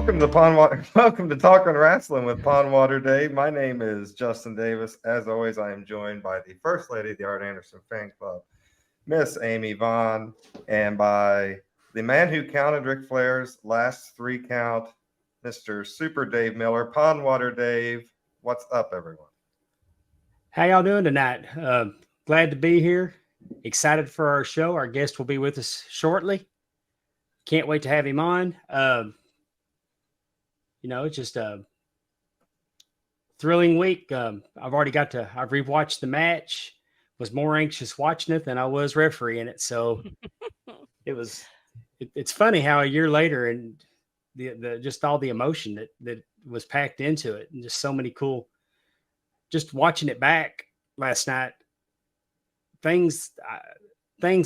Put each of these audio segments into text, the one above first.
Welcome to Welcome to Talking Wrestling with Pondwater Dave. My name is Justin Davis. As always, I am joined by the First Lady of the Art Anderson Fan Club, Miss Amy Vaughn, and by the man who counted Ric Flair's last 3 count, Mr. Super Dave Miller. Pondwater Dave, what's up, everyone? How y'all doing tonight? Glad to be here. Excited for our show. Our guest will be with us shortly. Can't wait to have him on. It's just a thrilling week. I've rewatched the match. Was more anxious watching it than I was refereeing it. So it's funny how a year later and the just all the emotion that was packed into it, and just so many cool. Just watching it back last night, things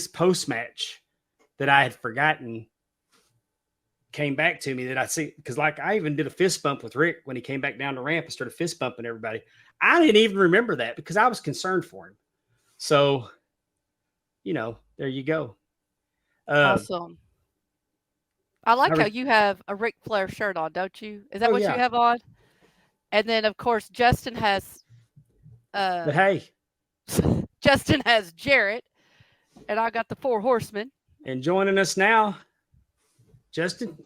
post match that I had forgotten came back to me that I see, because like I even did a fist bump with Rick when he came back down the ramp and started fist bumping everybody. I didn't even remember that because I was concerned for him. So, there you go. Awesome. I like how you have a Ric Flair shirt on, don't you? Is that what you have on? And then, of course, Justin has. But hey, Justin has Jarrett, and I got the 4 Horsemen. And joining us now, Justin.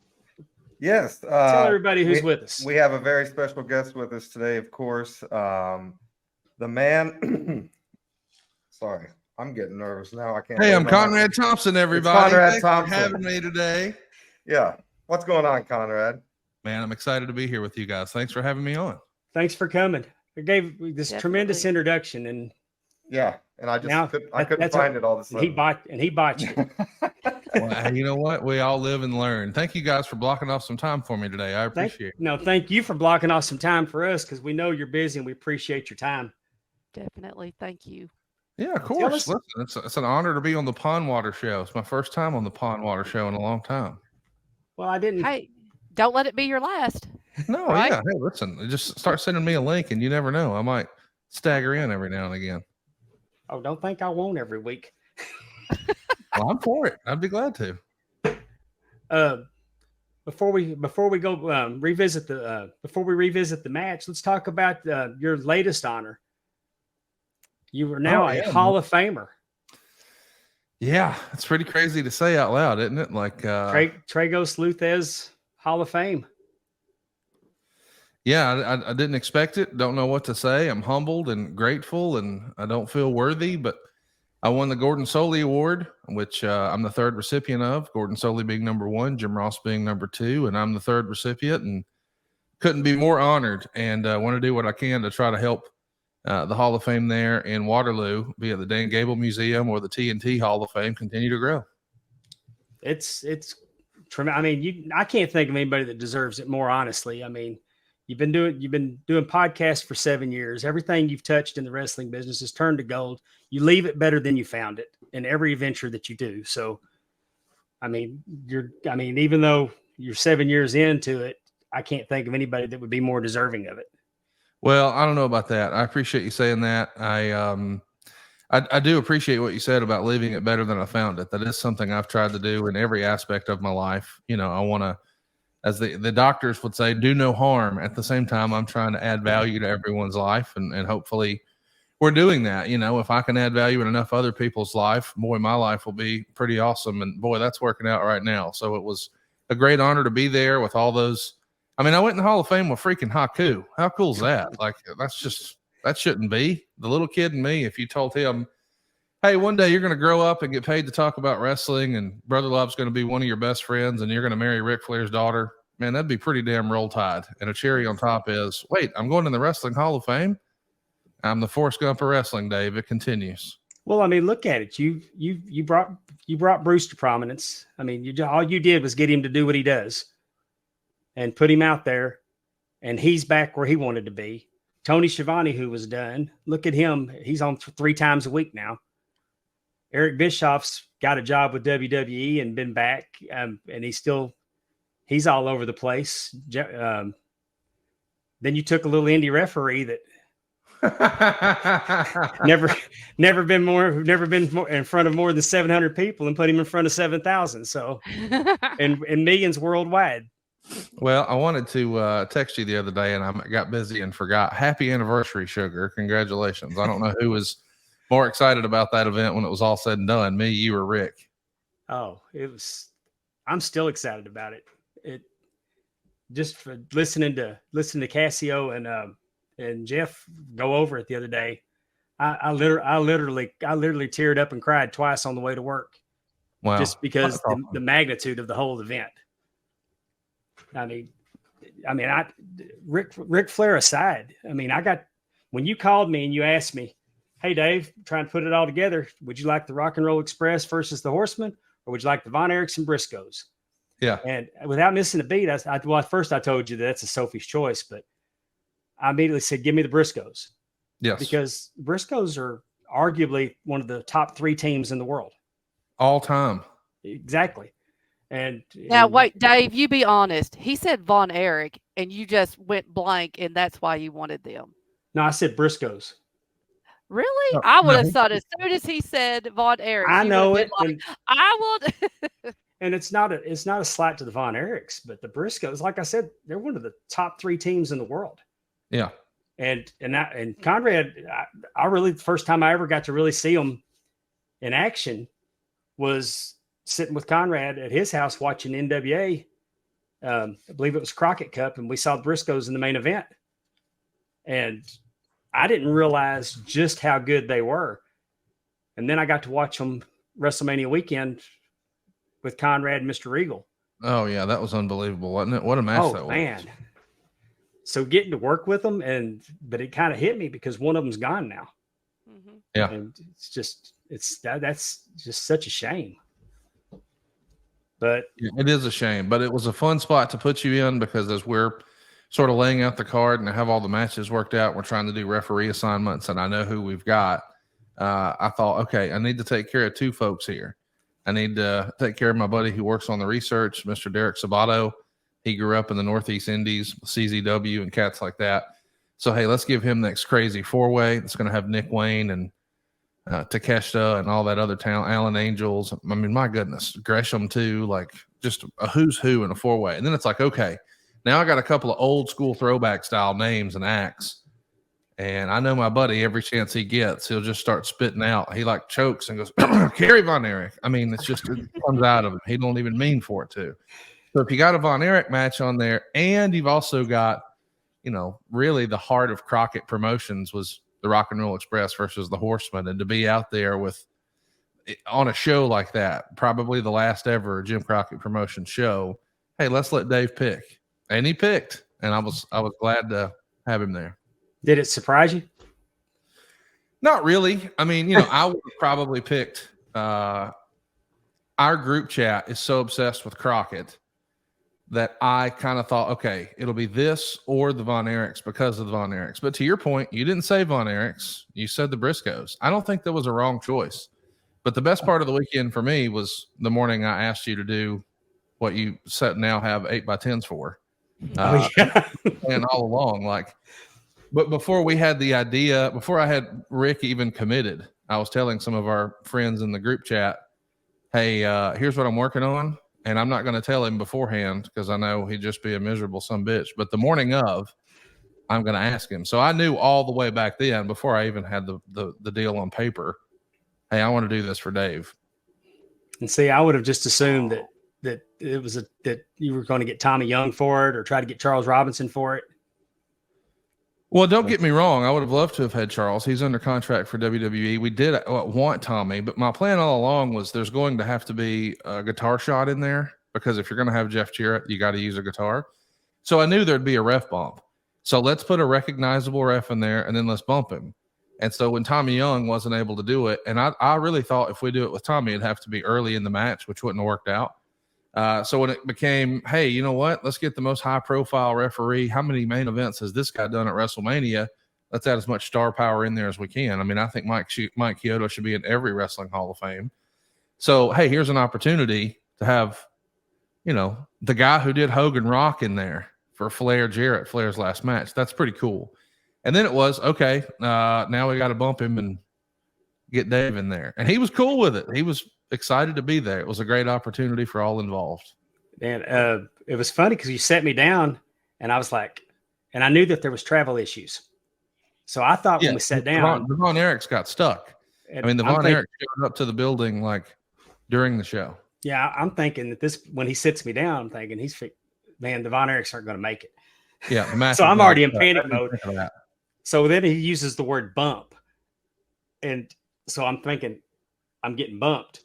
Yes. Tell everybody who's with us. We have a very special guest with us today, of course. The man. Sorry, I'm getting nervous now. I can't. Hey, I'm Conrad Thompson, everybody. Conrad Thompson. Thanks for having me today. Yeah. What's going on, Conrad? Man, I'm excited to be here with you guys. Thanks for having me on. Thanks for coming. I gave this tremendous introduction, and I couldn't find it all of a sudden. He botched it. Well, you know what? We all live and learn. Thank you guys for blocking off some time for me today. I appreciate it. No, thank you for blocking off some time for us, because we know you're busy and we appreciate your time. Definitely. Thank you. Yeah, of course. Listen, it's an honor to be on the Pondwater Show. It's my first time on the Pondwater Show in a long time. Well, I didn't. Hey, don't let it be your last. No, right? Yeah. Hey, listen, just start sending me a link, and you never know. I might stagger in every now and again. Oh, don't think I won't every week. Well, I'm for it. I'd be glad to. Before we go revisit the match, let's talk about your latest honor. You are now a Hall of Famer. Yeah, it's pretty crazy to say out loud, isn't it? Like Tragos Luthez Hall of Fame. Yeah, I didn't expect it. Don't know what to say. I'm humbled and grateful, and I don't feel worthy, but I won the Gordon Soley Award, which I'm the 3rd recipient of, Gordon Soley being number 1, Jim Ross being number 2, and I'm the 3rd recipient, and couldn't be more honored, and want to do what I can to try to help the Hall of Fame there in Waterloo, be it the Dan Gable Museum or the TNT Hall of Fame, continue to grow. It's tremendous. I mean, I can't think of anybody that deserves it more, honestly. I mean, you've been doing podcasts for 7 years. Everything you've touched in the wrestling business has turned to gold. You leave it better than you found it in every venture that you do. So, even though you're 7 years into it, I can't think of anybody that would be more deserving of it. Well, I don't know about that. I appreciate you saying that. I do appreciate what you said about leaving it better than I found it. That is something I've tried to do in every aspect of my life. I want to, as the doctors would say, do no harm. At the same time, I'm trying to add value to everyone's life, and hopefully we're doing that. If I can add value in enough other people's life, boy, my life will be pretty awesome. And boy, that's working out right now. So it was a great honor to be there with all those. I mean, I went in the Hall of Fame with freaking Haku. How cool is that? Like, that shouldn't be. The little kid in me, if you told him, hey, one day you're going to grow up and get paid to talk about wrestling, and Brother Love's going to be one of your best friends, and you're going to marry Ric Flair's daughter, man, that'd be pretty damn roll tide. And a cherry on top is, wait, I'm going in the Wrestling Hall of Fame? I'm the Forrest Gump of wrestling, Dave. It continues. Well, I mean, look at it. You brought Bruce to prominence. I mean, all you did was get him to do what he does and put him out there, and he's back where he wanted to be. Tony Schiavone, who was done, look at him. He's on 3 times a week now. Eric Bischoff's got a job with WWE and been back, and he's all over the place. Then you took a little indie referee that never been more in front of more than 700 people and put him in front of 7,000. So, and millions worldwide. Well, I wanted to text you the other day, and I got busy and forgot. Happy anniversary, Sugar! Congratulations. I don't know who was more excited about that event when it was all said and done, me, you, or Rick. Oh, it was. I'm still excited about it. It just for listening to Cassio and Jeff go over it the other day. I literally teared up and cried twice on the way to work. Wow. Just because the magnitude of the whole event. I mean, Ric Flair aside, I mean, when you called me and you asked me, hey, Dave, trying to put it all together, would you like the Rock and Roll Express versus the Horsemen, or would you like the Von Erichs and Briscoes? Yeah. And without missing a beat, at first I told you that's a Sophie's choice, but I immediately said, give me the Briscoes. Yes. Because Briscoes are arguably one of the top 3 teams in the world. All time. Exactly. And now, wait, Dave, you be honest. He said Von Erich, and you just went blank, and that's why you wanted them. No, I said Briscoes. Really? Oh, I would have thought as soon as he said Von Erich, I know it. Like, I would. And it's not a slight to the Von Erichs, but the Briscoes, like I said, they're one of the top 3 teams in the world. Yeah. And Conrad, I really, the first time I ever got to really see them in action was sitting with Conrad at his house watching NWA. I believe it was Crockett Cup, and we saw the Briscoes in the main event. And I didn't realize just how good they were. And then I got to watch them WrestleMania weekend with Conrad and Mr. Regal. Oh, yeah, that was unbelievable, wasn't it? What a match that was. Oh, man. So getting to work with them, but it kind of hit me because one of them's gone now. Mm-hmm. Yeah. And that's just such a shame. But yeah, it is a shame, but it was a fun spot to put you in because as we're sort of laying out the card and have all the matches worked out, we're trying to do referee assignments, and I know who we've got. I thought, okay, I need to take care of 2 folks here. I need to take care of my buddy who works on the research, Mr. Derek Sabato. He grew up in the Northeast Indies, CZW and cats like that. So, hey, let's give him next crazy 4-way. It's going to have Nick Wayne and Takeshita and all that other talent, Alan Angels. I mean, my goodness, Gresham too, like just a who's who in a 4-way. And then it's like, okay, now I got a couple of old school throwback style names and acts. And I know my buddy, every chance he gets, he'll just start spitting out. He like chokes and goes, Kerry Von Erich. I mean, it comes out of him. He don't even mean for it to. So if you got a Von Erich match on there, and you've also got, really the heart of Crockett Promotions was the Rock and Roll Express versus the Horsemen, and to be out there on a show like that, probably the last ever Jim Crockett Promotions show. Hey, let's let Dave pick, and he picked, and I was glad to have him there. Did it surprise you? Not really. I mean, I would have probably picked. Our group chat is so obsessed with Crockett that I kind of thought, okay, it'll be this or the Von Erichs because of the Von Erichs. But to your point, you didn't say Von Erichs. You said the Briscoes. I don't think that was a wrong choice. But the best part of the weekend for me was the morning I asked you to do what you now have 8x10s for. And all along, but before we had the idea, before I had Rick even committed, I was telling some of our friends in the group chat, hey, here's what I'm working on. And I'm not going to tell him beforehand because I know he'd just be a miserable sumbitch. But the morning of, I'm going to ask him. So I knew all the way back then, before I even had the deal on paper, hey, I want to do this for Dave. And see, I would have just assumed that it was that you were going to get Tommy Young for it or try to get Charles Robinson for it. Well, don't get me wrong. I would have loved to have had Charles. He's under contract for WWE. We did want Tommy, but my plan all along was there's going to have to be a guitar shot in there because if you're going to have Jeff Jarrett, you got to use a guitar. So I knew there'd be a ref bump. So let's put a recognizable ref in there and then let's bump him. And so when Tommy Young wasn't able to do it, and I really thought if we do it with Tommy, it'd have to be early in the match, which wouldn't have worked out. So when it became, hey, you know what? Let's get the most high-profile referee. How many main events has this guy done at WrestleMania? Let's add as much star power in there as we can. I mean, I think Mike Chiodo should be in every Wrestling Hall of Fame. So, hey, here's an opportunity to have, the guy who did Hogan Rock in there for Flair's last match. That's pretty cool. And then it was, okay, now we got to bump him and get Dave in there. And he was cool with it. He was excited to be there. It was a great opportunity for all involved. And it was funny because you set me down, and I was like, and I knew that there was travel issues. So I thought when we sat down, the Von Erichs got stuck. I mean, the Von Erichs showed up to the building like during the show. Yeah, I'm thinking that when he sits me down, I'm thinking man, the Von Erichs aren't going to make it. Yeah. So I'm already in panic mode. So then he uses the word bump. And so I'm thinking, I'm getting bumped.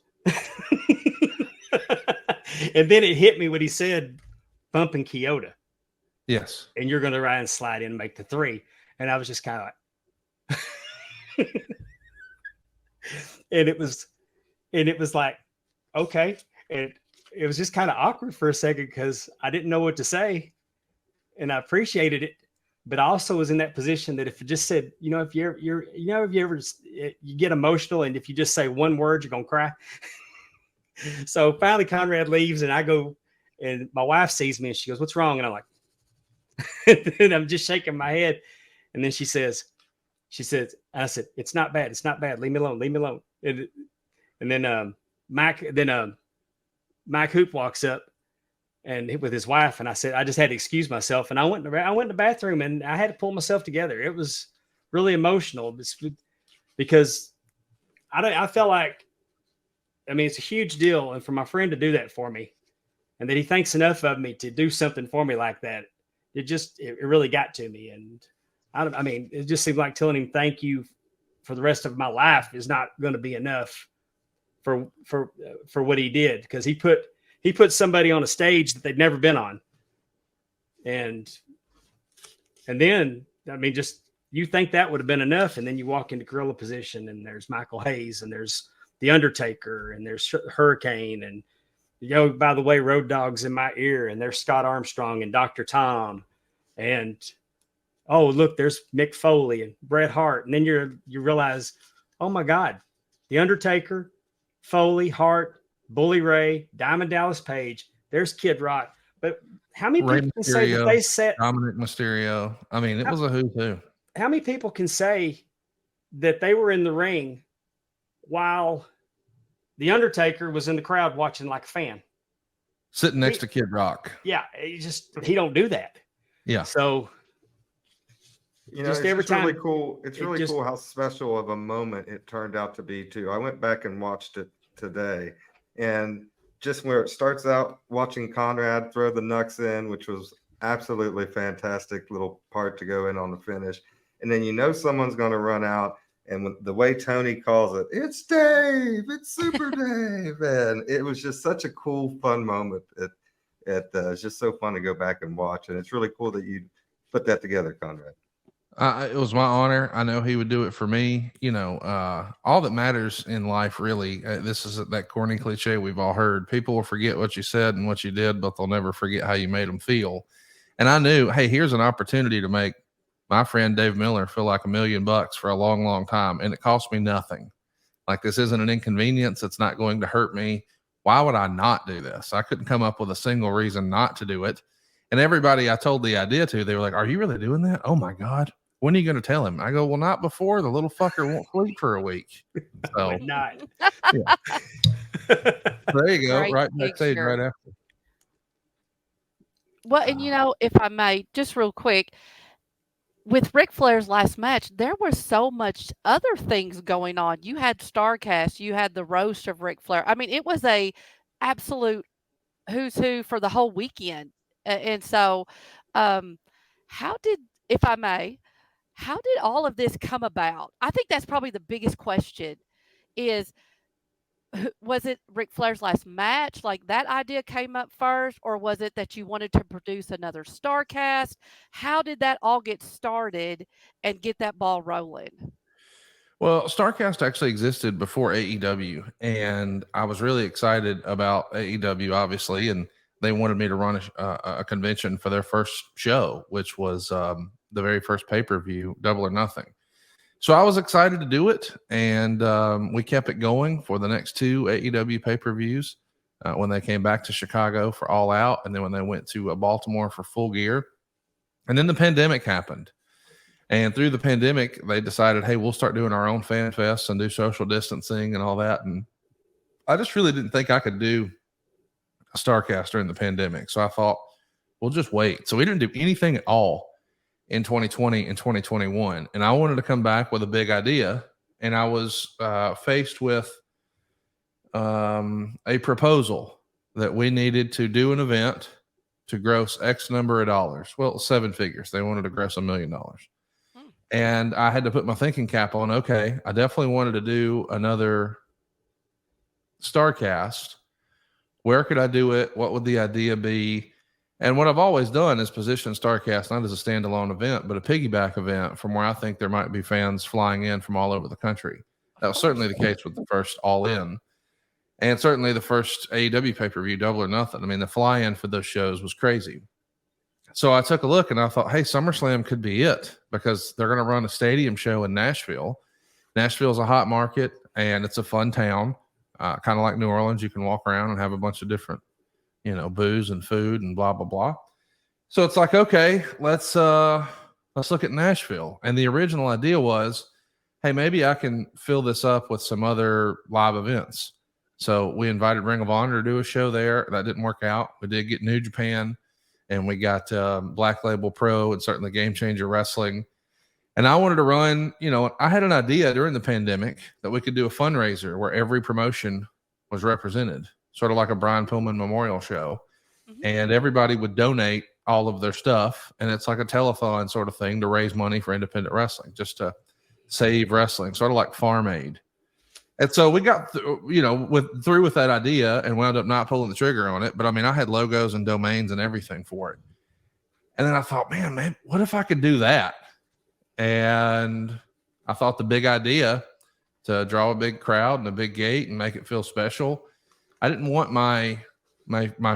And then it hit me when he said bumping Kyoto. Yes. And you're going to ride and slide in and make the 3. And I was just kind of like, and it was like, okay. And it was just kind of awkward for a second because I didn't know what to say, and I appreciated it. But I also was in that position that if it just said, if you get emotional, and if you just say one word, you're going to cry. So finally Conrad leaves, and I go, and my wife sees me and she goes, "What's wrong?" And I'm like, and I'm just shaking my head. And then she says, and I said, "It's not bad. It's not bad. Leave me alone. Leave me alone." And then Mike Hoop walks up and with his wife, and I said, I just had to excuse myself. And I went in the bathroom, and I had to pull myself together. It was really emotional because I felt like, I mean, it's a huge deal. And for my friend to do that for me, and that he thinks enough of me to do something for me like that, it really got to me. And I mean, it just seemed like telling him thank you for the rest of my life is not going to be enough for what he did, because he put somebody on a stage that they'd never been on. And then, I mean, just, you think that would have been enough. And then you walk into gorilla position, and there's Michael Hayes, and there's The Undertaker, and there's Hurricane, and, by the way, Road Dogg's in my ear, and there's Scott Armstrong and Dr. Tom. And, oh, look, there's Mick Foley and Bret Hart. And then you realize, oh my God, The Undertaker, Foley, Hart, Bully Ray, Diamond Dallas Page, there's Kid Rock. But how many people can say that they sat Dominic Mysterio? I mean, it was a who's who. How many people can say that they were in the ring while The Undertaker was in the crowd watching like a fan? Sitting next to Kid Rock. Yeah, he don't do that. Yeah. So it's really cool. It's really cool how special of a moment it turned out to be too. I went back and watched it today, and just where it starts out, watching Conrad throw the knucks in, which was absolutely fantastic little part to go in on the finish. And then someone's going to run out, and the way Tony calls it, it's Dave, it's Super Dave, and it was just such a cool, fun moment. It's just so fun to go back and watch, and it's really cool that you put that together, Conrad. It was my honor. I know he would do it for me. All that matters in life, really, this is that corny cliche we've all heard. People will forget what you said and what you did, but they'll never forget how you made them feel. And I knew, hey, here's an opportunity to make my friend Dave Miller feel like $1 million for a long, long time. And it cost me nothing. Like, this isn't an inconvenience. It's not going to hurt me. Why would I not do this? I couldn't come up with a single reason not to do it. And everybody I told the idea to, they were like, "Are you really doing that? Oh my God. When are you going to tell him?" I go, "Well, not before. The little fucker won't sleep for a week." So not. Yeah. There you go. Great right backstage, picture. right after. Well, and if I may, just real quick, with Ric Flair's last match, there was so much other things going on. You had StarCast, you had the roast of Ric Flair. I mean, it was a absolute who's who for the whole weekend. And so, if I may, how did all of this come about? I think that's probably the biggest question is, was it Ric Flair's last match? Like, that idea came up first, or was it that you wanted to produce another StarCast? How did that all get started and get that ball rolling? Well, StarCast actually existed before AEW, and I was really excited about AEW, obviously, and they wanted me to run a convention for their first show, which was the very first pay-per-view, Double or Nothing. So I was excited to do it, and we kept it going for the next 2 AEW pay-per-views when they came back to Chicago for All Out, and then when they went to Baltimore for Full Gear. And then the pandemic happened. And through the pandemic, they decided, hey, we'll start doing our own fan fests and do social distancing and all that. And I just really didn't think I could do a StarCast during the pandemic. So I thought, we'll just wait. So we didn't do anything at all in 2020 and 2021. And I wanted to come back with a big idea. And I was faced with a proposal that we needed to do an event to gross X number of dollars. Well, 7 figures. They wanted to gross $1 million. And I had to put my thinking cap on. Okay, I definitely wanted to do another StarCast. Where could I do it? What would the idea be? And what I've always done is position StarCast not as a standalone event, but a piggyback event from where I think there might be fans flying in from all over the country. That was certainly the case with the first All In. And certainly the first AEW pay-per-view, Double or Nothing. I mean, the fly-in for those shows was crazy. So I took a look and I thought, hey, SummerSlam could be it because they're going to run a stadium show in Nashville. Nashville's a hot market and it's a fun town, kind of like New Orleans. You can walk around and have a bunch of different, booze and food and blah, blah, blah. So it's like, okay, let's look at Nashville. And the original idea was, hey, maybe I can fill this up with some other live events. So we invited Ring of Honor to do a show there. That didn't work out. We did get New Japan, and we got Black Label Pro and certainly Game Changer Wrestling. And I wanted to run, I had an idea during the pandemic that we could do a fundraiser where every promotion was represented, sort of like a Brian Pillman memorial show. Mm-hmm. And everybody would donate all of their stuff. And it's like a telethon sort of thing to raise money for independent wrestling, just to save wrestling, sort of like Farm Aid. And so we got, through with that idea and wound up not pulling the trigger on it. But I mean, I had logos and domains and everything for it. And then I thought, man, what if I could do that? And I thought the big idea to draw a big crowd and a big gate and make it feel special. I didn't want my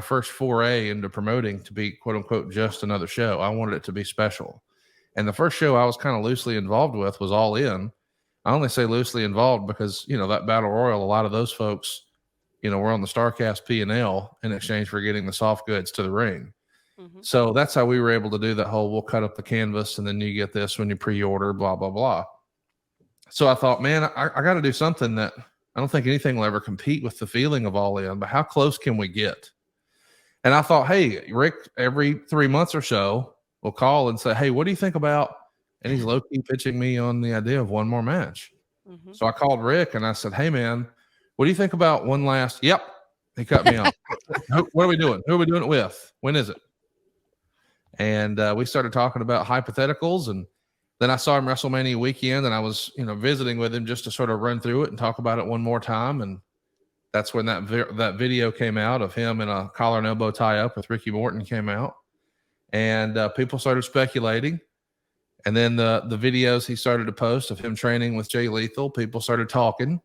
first foray into promoting to be quote unquote just another show. I wanted it to be special. And the first show I was kind of loosely involved with was All In. I only say loosely involved because, that Battle Royal, a lot of those folks, were on the StarCast P&L in exchange for getting the soft goods to the ring. Mm-hmm. So that's how we were able to do that whole, we'll cut up the canvas and then you get this when you pre-order, blah, blah, blah. So I thought, man, I got to do something that I don't think anything will ever compete with the feeling of All In, but how close can we get? And I thought, hey, Rick, every 3 months or so, we'll call and say, hey, what do you think about? And he's low-key pitching me on the idea of one more match. Mm-hmm. So I called Rick and I said, hey, man, what do you think about one last? Yep. He cut me off. What are we doing? Who are we doing it with? When is it? And we started talking about hypotheticals. And then I saw him WrestleMania weekend and I was, visiting with him just to sort of run through it and talk about it one more time. And that's when that video came out of him in a collar and elbow tie-up with Ricky Morton came out. And people started speculating. And then the videos he started to post of him training with Jay Lethal, people started talking.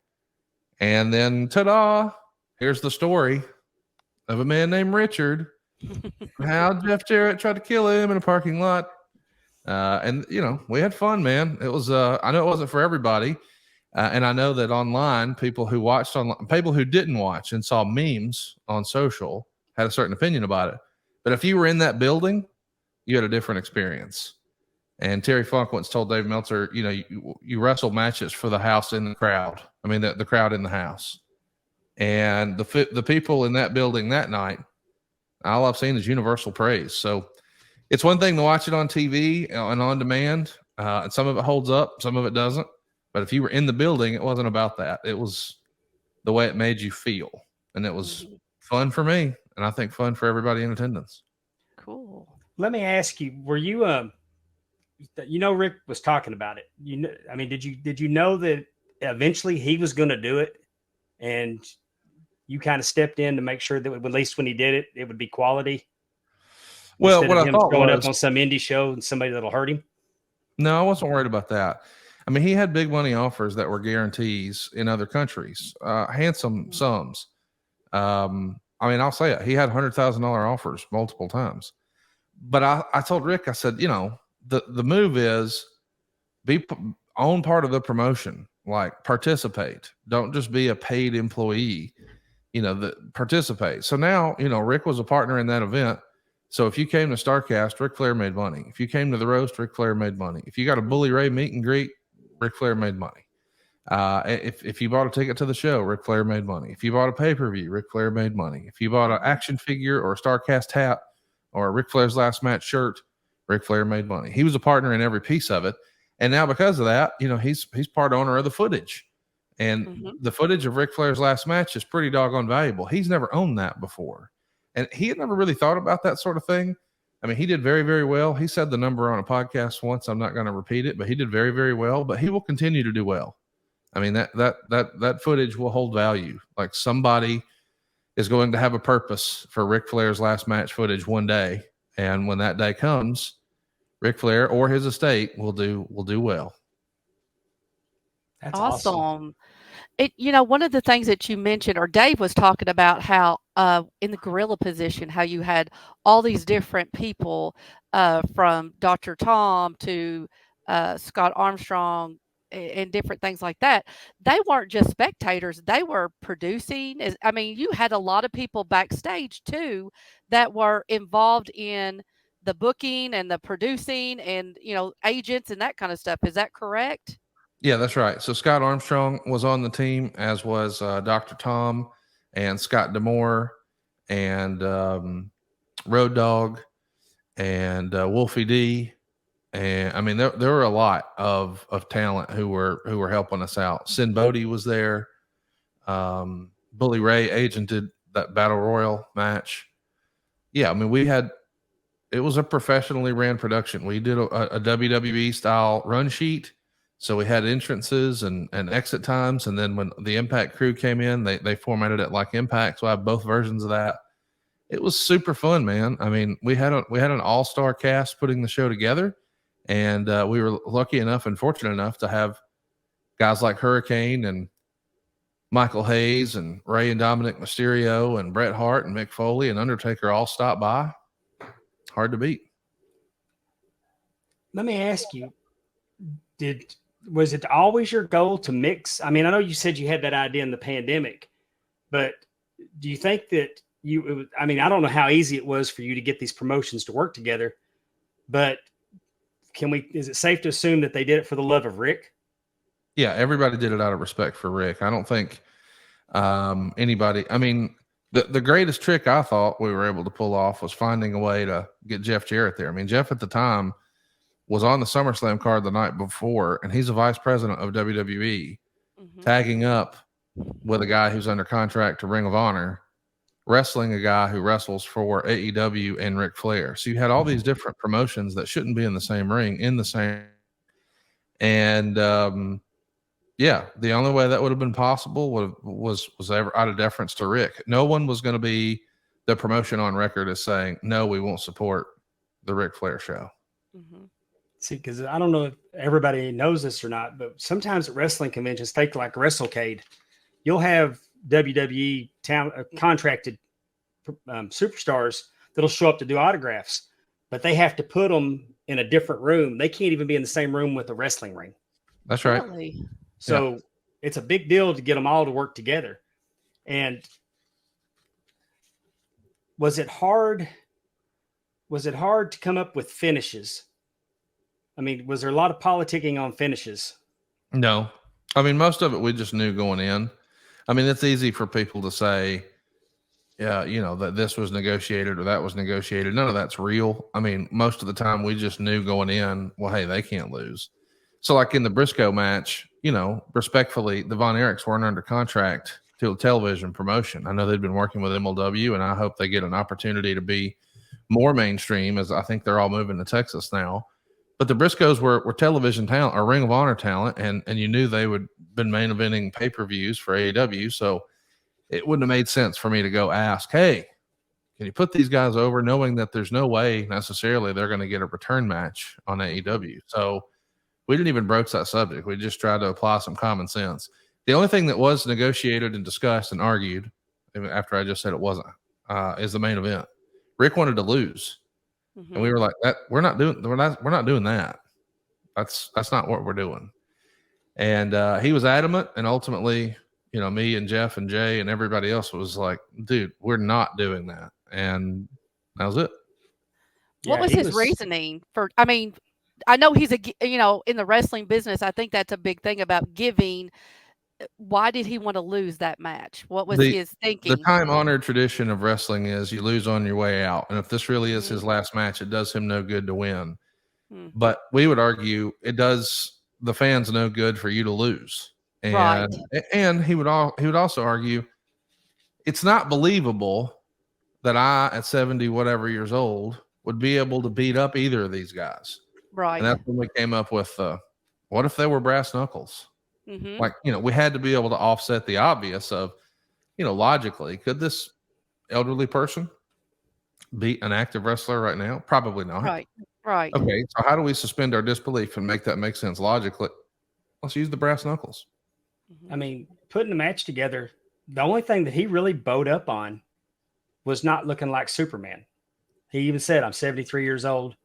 And then, ta-da, here's the story of a man named Richard, how Jeff Jarrett tried to kill him in a parking lot. And, we had fun, man. It was, I know it wasn't for everybody. And I know that online, people who watched online, people who didn't watch and saw memes on social had a certain opinion about it. But if you were in that building, you had a different experience. And Terry Funk once told Dave Meltzer, you wrestle matches for the house in the crowd. I mean, the crowd in the house. And the people in that building that night, all I've seen is universal praise. So it's one thing to watch it on TV and on demand. And some of it holds up, some of it doesn't. But if you were in the building, it wasn't about that. It was the way it made you feel. And it was fun for me. And I think fun for everybody in attendance. Cool. Let me ask you, were you, Rick was talking about it. Did you know that eventually he was going to do it, and you kind of stepped in to make sure that at least when he did it, it would be quality? Well, what I thought showing was up on some indie show and somebody that'll hurt him. No, I wasn't worried about that. I mean, he had big money offers that were guarantees in other countries, handsome sums. I'll say it. He had $100,000 offers multiple times. But I told Rick, I said, the move is own part of the promotion, like participate. Don't just be a paid employee, participate. So now, Rick was a partner in that event. So if you came to StarCast, Ric Flair made money. If you came to the roast, Ric Flair made money. If you got a Bully Ray meet and greet, Ric Flair made money. If you bought a ticket to the show, Ric Flair made money. If you bought a pay-per-view, Ric Flair made money. If you bought an action figure or a StarCast hat or a Ric Flair's Last Match shirt, Ric Flair made money. He was a partner in every piece of it. And now because of that, he's part owner of the footage. And the footage of Ric Flair's Last Match is pretty doggone valuable. He's never owned that before. And he had never really thought about that sort of thing. I mean, he did very, very well. He said the number on a podcast once. I'm not going to repeat it, but he did very, very well. But he will continue to do well. I mean, that footage will hold value. Like somebody is going to have a purpose for Ric Flair's Last Match footage one day. And when that day comes, Ric Flair or his estate will do well. That's awesome. One of the things that you mentioned, or Dave was talking about, how in the gorilla position, how you had all these different people, from Dr. Tom to Scott Armstrong and different things like that. They weren't just spectators; they were producing. I mean, you had a lot of people backstage too that were involved in the booking and the producing, and agents and that kind of stuff. Is that correct? Yeah, that's right. So Scott Armstrong was on the team, as was Dr. Tom and Scott Demore and Road Dogg and Wolfie D. And I mean, there were a lot of talent who were helping us out. Sin Bodie was there. Bully Ray agented that Battle Royal match. Yeah, I mean, it was a professionally ran production. We did a WWE style run sheet. So we had entrances and exit times. And then when the Impact crew came in, they formatted it like Impact. So I have both versions of that. It was super fun, man. I mean, we had an all-star cast putting the show together. And we were lucky enough and fortunate enough to have guys like Hurricane and Michael Hayes and Ray and Dominic Mysterio and Bret Hart and Mick Foley and Undertaker all stop by. Hard to beat. Let me ask you, was it always your goal to mix? I mean, I know you said you had that idea in the pandemic, but do you think that I don't know how easy it was for you to get these promotions to work together, but is it safe to assume that they did it for the love of Rick? Yeah, everybody did it out of respect for Rick. I don't think anybody, I mean, the greatest trick I thought we were able to pull off was finding a way to get Jeff Jarrett there. I mean, Jeff at the time was on the SummerSlam card the night before, and he's a vice president of WWE, tagging up with a guy who's under contract to Ring of Honor, wrestling a guy who wrestles for AEW and Ric Flair. So you had all these different promotions that shouldn't be in the same ring, and yeah, the only way that would have been possible was ever out of deference to Rick. No one was going to be the promotion on record as saying, no, we won't support the Ric Flair show. See, because I don't know if everybody knows this or not, but sometimes at wrestling conventions, take like WrestleCade, you'll have WWE contracted superstars that'll show up to do autographs, but they have to put them in a different room. They can't even be in the same room with the wrestling ring. That's right. Really? So it's a big deal to get them all to work together. And was it hard to come up with finishes? I mean, was there a lot of politicking on finishes? No. I mean, most of it we just knew going in. I mean, it's easy for people to say, yeah, that this was negotiated or that was negotiated. None of that's real. I mean, most of the time we just knew going in, well, hey, they can't lose. So like in the Briscoe match, respectfully, the Von Erichs weren't under contract to a television promotion. I know they'd been working with MLW, and I hope they get an opportunity to be more mainstream, as I think they're all moving to Texas now. But the Briscoes were television talent, or Ring of Honor talent, and you knew they would been main eventing pay-per-views for AEW. So it wouldn't have made sense for me to go ask, hey, can you put these guys over, knowing that there's no way necessarily they're going to get a return match on AEW. So we didn't even broach that subject. We just tried to apply some common sense. The only thing that was negotiated and discussed and argued, after I just said it wasn't, is the main event. Rick wanted to lose. And we were like, that we're not doing that. That's not what we're doing. And he was adamant, and ultimately, me and Jeff and Jay and everybody else was like, dude, we're not doing that. And that was it. What was his reasoning for? I mean, I know he's in the wrestling business. I think that's a big thing about giving. why did he want to lose that match? What was The his the thinking? time-honored tradition of wrestling is you lose on your way out, and if this really is his Mhm. last match, it does him no good to win. Mm. But we would argue it does the fans no good for you to lose. Right. And he would also argue it's not believable that I at 70 whatever years old would be able to beat up either of these guys. Right. And that's when we came up with what if they were brass knuckles? Hmm. Like, we had to be able to offset the obvious of, logically, could this elderly person beat an active wrestler right now? Probably not. Right. Right. Okay, so how do we suspend our disbelief and make that make sense logically? Let's use the brass knuckles. I mean, putting the match together, the only thing that he really bowed up on was not looking like Superman. He even said, I'm 73 years old.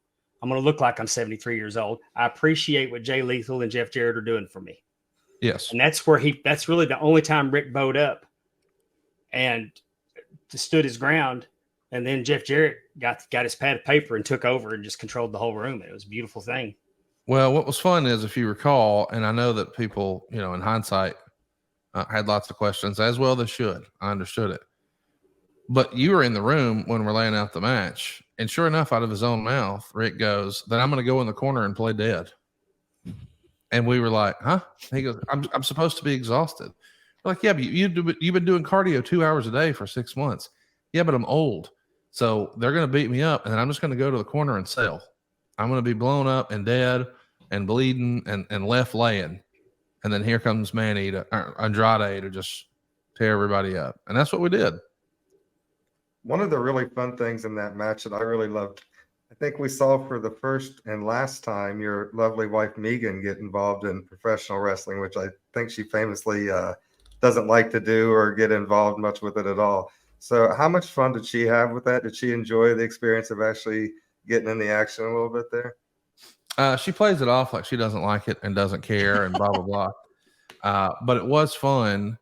I'm going to look like I'm 73 years old. I appreciate what Jay Lethal and Jeff Jarrett are doing for me. Yes. And that's really the only time Rick bowed up and stood his ground. And then Jeff Jarrett got his pad of paper and took over and just controlled the whole room. It was a beautiful thing. Well, what was fun is, if you recall, and I know that people, in hindsight, had lots of questions, as well they should. I understood it. But you were in the room when we're laying out the match, and sure enough, out of his own mouth, Rick goes, "Then I'm going to go in the corner and play dead." And we were like, "Huh?" He goes, "I'm supposed to be exhausted." We're like, "Yeah, but you've been doing cardio 2 hours a day for 6 months." "Yeah, but I'm old, so they're going to beat me up, and then I'm just going to go to the corner and sell. I'm going to be blown up and dead and bleeding and left laying, and then here comes Andrade to just tear everybody up." And that's what we did. One of the really fun things in that match that I really loved, I think we saw for the first and last time your lovely wife Megan get involved in professional wrestling, which I think she famously doesn't like to do or get involved much with it at all. So how much fun did she have with that? Did she enjoy the experience of actually getting in the action a little bit there? She plays it off like she doesn't like it and doesn't care and blah, blah, blah. But it was fun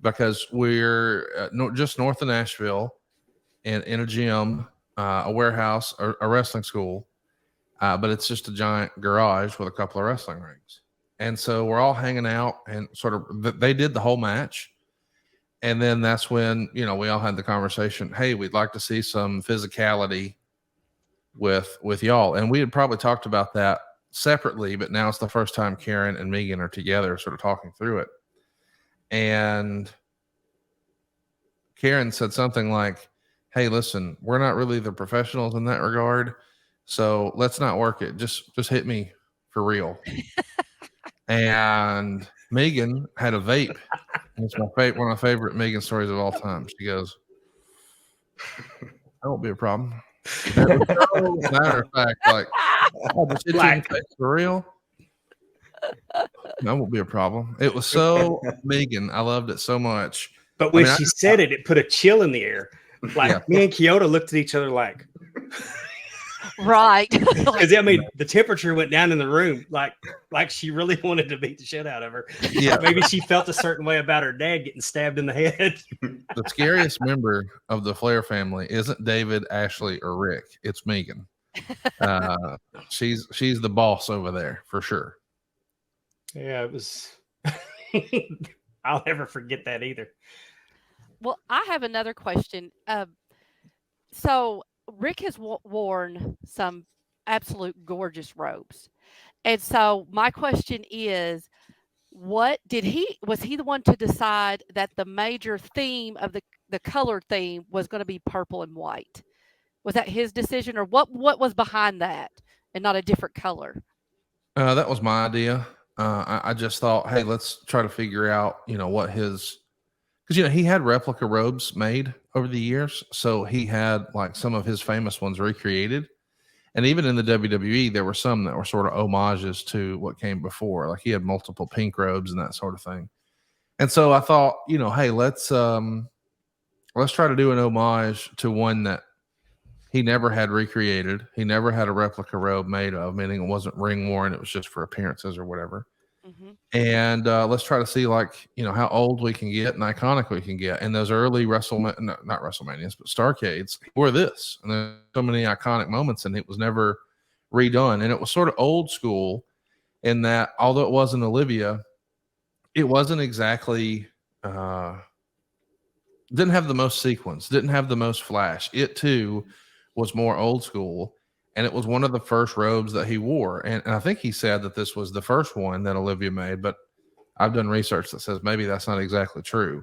because we're just north of Nashville in a gym, a warehouse, a wrestling school. But it's just a giant garage with a couple of wrestling rings. And so we're all hanging out, and sort of they did the whole match. And then that's when, we all had the conversation, "Hey, we'd like to see some physicality with y'all." And we had probably talked about that separately, but now it's the first time Karen and Megan are together, sort of talking through it. And Karen said something like, "Hey, listen, we're not really the professionals in that regard, so let's not work it. Just hit me for real." And Megan had a vape. It's one of my favorite Megan stories of all time. She goes, "That won't be a problem." Matter of fact, like, "Oh, just hit you in the face for real? That won't be a problem." It was so Megan. I loved it so much. But when she said it, it put a chill in the air. Like, me and Kyoto looked at each other like, Right. because I mean, the temperature went down in the room, like she really wanted to beat the shit out of her. Yeah. Maybe she felt a certain way about her dad getting stabbed in the head. The scariest member of the Flair family isn't David, Ashley, or Rick. It's Megan. She's the boss over there for sure. Yeah, it was. I'll never forget that either. Well, I have another question. So Rick has worn some absolute gorgeous robes. And so my question is, was he the one to decide that the major theme of the color theme was going to be purple and white? Was that his decision, or what was behind that and not a different color? That was my idea. I just thought, hey, let's try to figure out, what his, because, he had replica robes made over the years. So he had like some of his famous ones recreated. And even in the WWE, there were some that were sort of homages to what came before. Like he had multiple pink robes and that sort of thing. And so I thought, hey, let's try to do an homage to one that he never had recreated. He never had a replica robe made of, meaning it wasn't ring worn. It was just for appearances or whatever. Mm-hmm. And let's try to see, like, how old we can get and iconic we can get. And those early not WrestleManias, but Starcades were this. And there's so many iconic moments, and it was never redone. And it was sort of old school in that, although it wasn't Olivia, it wasn't exactly didn't have the most sequence, didn't have the most flash. It too was more old school, and it was one of the first robes that he wore. And I think he said that this was the first one that Olivia made, but I've done research that says maybe that's not exactly true.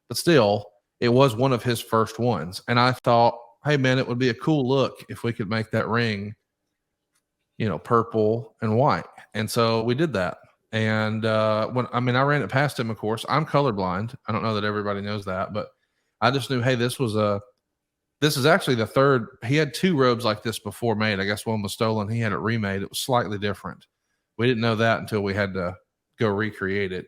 But still, it was one of his first ones. And I thought, hey man, it would be a cool look if we could make that ring, purple and white. And so we did that. And I ran it past him, of course. I'm colorblind. I don't know that everybody knows that, but I just knew, hey, this is actually the third. He had 2 robes like this before made. I guess one was stolen. He had it remade. It was slightly different. We didn't know that until we had to go recreate it.